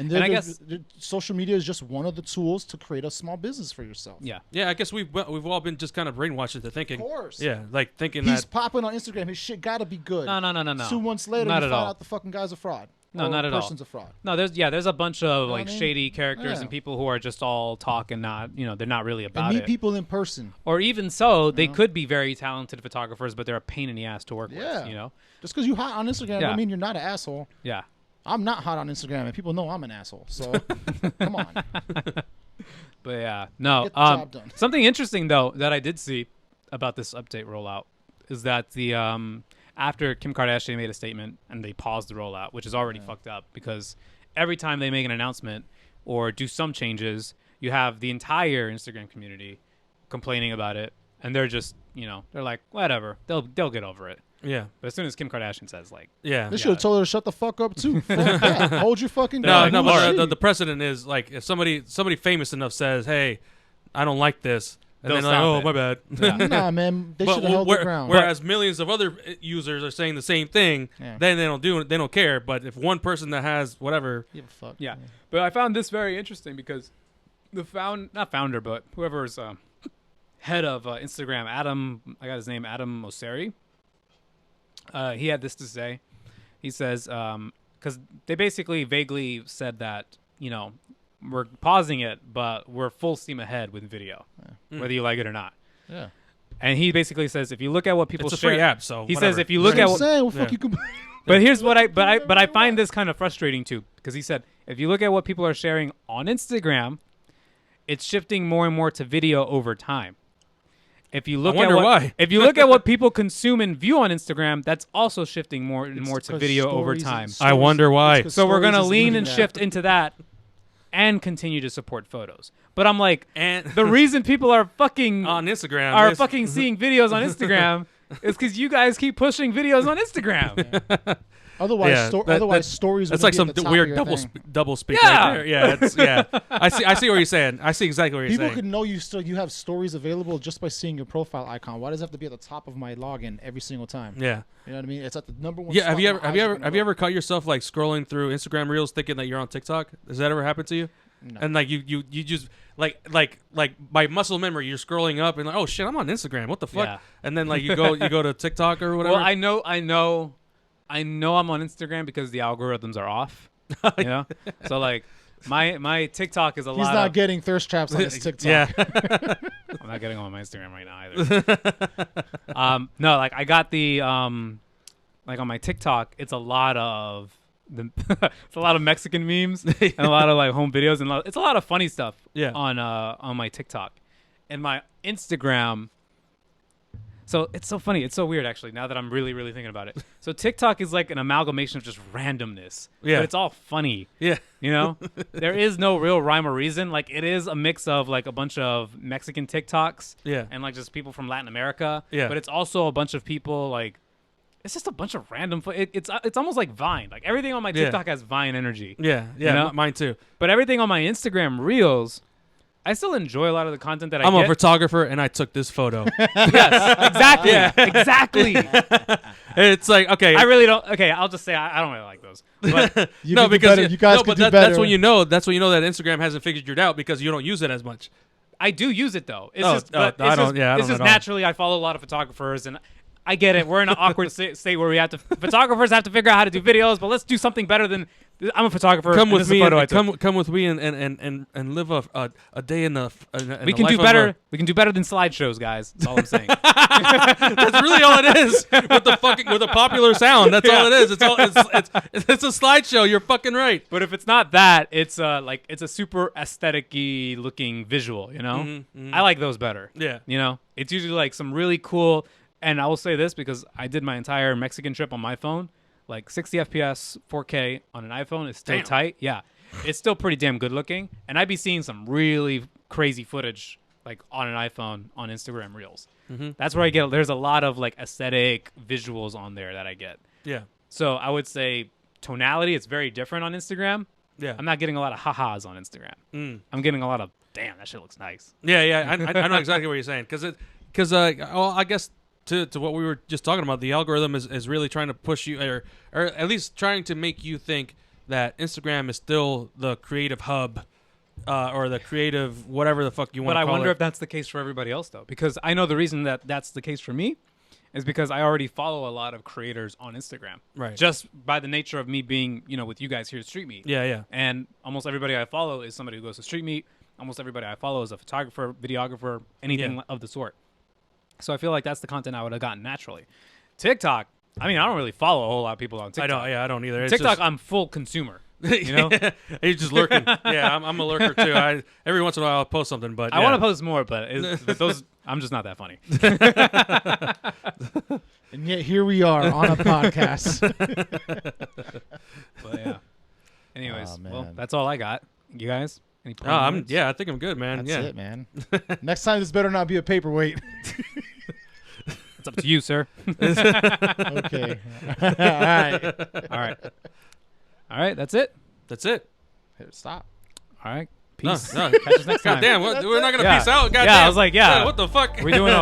And I guess social media is just one of the tools to create a small business for yourself. yeah. Yeah, I guess we've all been just kind of brainwashed into thinking. Of course. Yeah, like thinking He's that. popping on Instagram. His shit got to be good. No. 2 months later, Not you at find all. out the fucking guy's a fraud. No, or not at all. person's a fraud. No, there's a bunch of like what I mean? shady characters Yeah. and people who are just all talk and not, they're not really And about meet it. people in person. Or even so, they know? could be very talented photographers, but they're a pain in the ass to work Yeah. with, Just because you hot on Instagram Yeah. don't mean you're not an asshole. Yeah. I'm not hot on Instagram, and people know I'm an asshole. So, come on. But yeah, no. Get the job done. Something interesting though that I did see about this update rollout is that the after Kim Kardashian made a statement and they paused the rollout, which is already fucked up because every time they make an announcement or do some changes, you have the entire Instagram community complaining about it, and they're just they're like whatever, they'll get over it. Yeah, But as soon as Kim Kardashian says like yeah. They should have told her to shut the fuck up too. Fuck that. Hold your fucking No, gun. no, Do but shit. the precedent is like if somebody famous enough says, "Hey, I don't like this," and They'll then like, stop "Oh, it. my bad." Yeah. Nah, man. They But should have held their ground. whereas millions of other users are saying the same thing, Yeah. then they don't care. But if one person that has whatever, Give a fuck. Yeah, but I found this very interesting because the not founder, but whoever's head of Instagram, I got his name, Adam Mosseri. He had this to say. He says, because they basically vaguely said that we're pausing it, but we're full steam ahead with video, whether you like it or not. Yeah. And he basically says, if you look at what people it's a share, free app. So he whatever. says if you look That's at what what, I'm saying. Well, fuck Yeah. you. Could, but here's what I find this kind of frustrating too, because he said if you look at what people are sharing on Instagram, it's shifting more and more to video over time. If you look wonder at why. if you look at what people consume and view on Instagram, that's also shifting more and more to 'cause video over stories time. and- I wonder why. it's 'cause So we're stories gonna is lean leading and that. shift into that, and continue to support photos. But I'm like, And the reason people are fucking on Instagram, are this- fucking seeing videos on Instagram is because you guys keep pushing videos on Instagram. Otherwise, Yeah, otherwise stories. That's wouldn't like be at some the top weird of your double thing. double speak Yeah. right there. Yeah, I see what you're saying. I see exactly what you're People saying. could know you have stories available just by seeing your profile icon. Why does it have to be at the top of my login every single time? Yeah. You know what I mean? It's at the number one. Yeah, spot have you my ever have eyes you are ever gonna have you go. ever caught yourself like scrolling through Instagram Reels thinking that you're on TikTok? Has that ever happened to you? No. And like you just like by muscle memory you're scrolling up and like, oh shit, I'm on Instagram. What the fuck? Yeah. And then like you go to TikTok or whatever. Well, I know I'm on Instagram because the algorithms are off. So like my TikTok is a He's lot. not of, getting thirst traps on his TikTok. yeah. I'm not getting on my Instagram right now either. No, like I got the like on my TikTok, it's a lot of it's a lot of Mexican memes and a lot of like home videos and it's a lot of funny stuff Yeah. on my TikTok. And my Instagram, so it's so funny, it's so weird actually now that I'm really really thinking about it. So TikTok is like an amalgamation of just randomness. Yeah. But it's all funny. Yeah. There is no real rhyme or reason. Like it is a mix of like a bunch of Mexican TikToks Yeah. and like just people from Latin America. Yeah. But it's also a bunch of people like it's just a bunch of random. It's almost like Vine. Like everything on my Yeah. TikTok has Vine energy. Yeah. Yeah. You know? Mine too. But everything on my Instagram Reels, I still enjoy a lot of the content that I'm I a get. photographer and I took this photo. Yes, exactly, exactly. It's like okay. I really don't. Okay, I'll just say I don't really like those. But You no, could do because better. You guys no, could but do that, better. that's when you know. That's when you know that Instagram hasn't figured it out because you don't use it as much. I do use it though. It's Oh, just, oh, but I it's don't- just, yeah, I it's don't just at all. naturally. I follow a lot of photographers, and I get it. We're in an awkward state where we have to. Photographers have to figure out how to do videos, but let's do something better than. I'm a photographer. Come and with this is a me. photo I And, took. come with me and live a day in the. In We the can life do of better. We can do better than slideshows, guys. That's all I'm saying. That's really all it is with a popular sound. That's all it is. It's a slideshow. You're fucking right. But if it's not that, it's like it's a super aesthetic-y looking visual. I like those better. Yeah. It's usually like some really cool. And I will say this because I did my entire Mexican trip on my phone, like 60 FPS, 4K on an iPhone is still Damn. tight. Yeah, it's still pretty damn good looking. And I'd be seeing some really crazy footage like on an iPhone on Instagram Reels. Mm-hmm. That's where I get. There's a lot of like aesthetic visuals on there that I get. Yeah. So I would say tonality, it's very different on Instagram. Yeah. I'm not getting a lot of ha-has on Instagram. I'm getting a lot of, damn, that shit looks nice. Yeah. I know exactly what you're saying because well, I guess to what we were just talking about, the algorithm is really trying to push you or at least trying to make you think that Instagram is still the creative hub. Or the creative, whatever the fuck you want to call it. But I wonder if that's the case for everybody else, though. Because I know the reason that that's the case for me is because I already follow a lot of creators on Instagram. Right. Just by the nature of me being, with you guys here at Street Meet. Yeah. And almost everybody I follow is somebody who goes to Street Meet. Almost everybody I follow is a photographer, videographer, anything of the sort. So I feel like that's the content I would have gotten naturally. TikTok, I mean, I don't really follow a whole lot of people on TikTok. I don't either. It's TikTok, just, I'm full consumer. You know, he's just lurking. Yeah, I'm a lurker too. Every once in a while I'll post something, but I want to post more, but those I'm just not that funny. And yet here we are on a podcast. But yeah. Anyways, Oh, well, man. that's all I got. You guys? Any I think I'm good, man. That's it, man. Next time, this better not be a paperweight. It's up to you, sir. Okay. All right, that's it. That's it. Here, stop. All right. Peace. No. Catch us next time. God damn, we're not gonna Yeah. peace out. God Yeah, damn. I was like, yeah. What the fuck? We're doing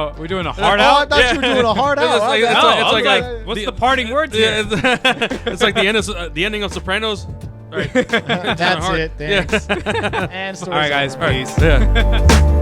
a hard Oh, I out. thought you were doing a hard out. It's like- I it's thought- like- I was like, what's the parting words Yeah, here? it's like the ending of Sopranos. Right. That's hard. it. Thanks. And All right, guys. story's over. Peace. Yeah.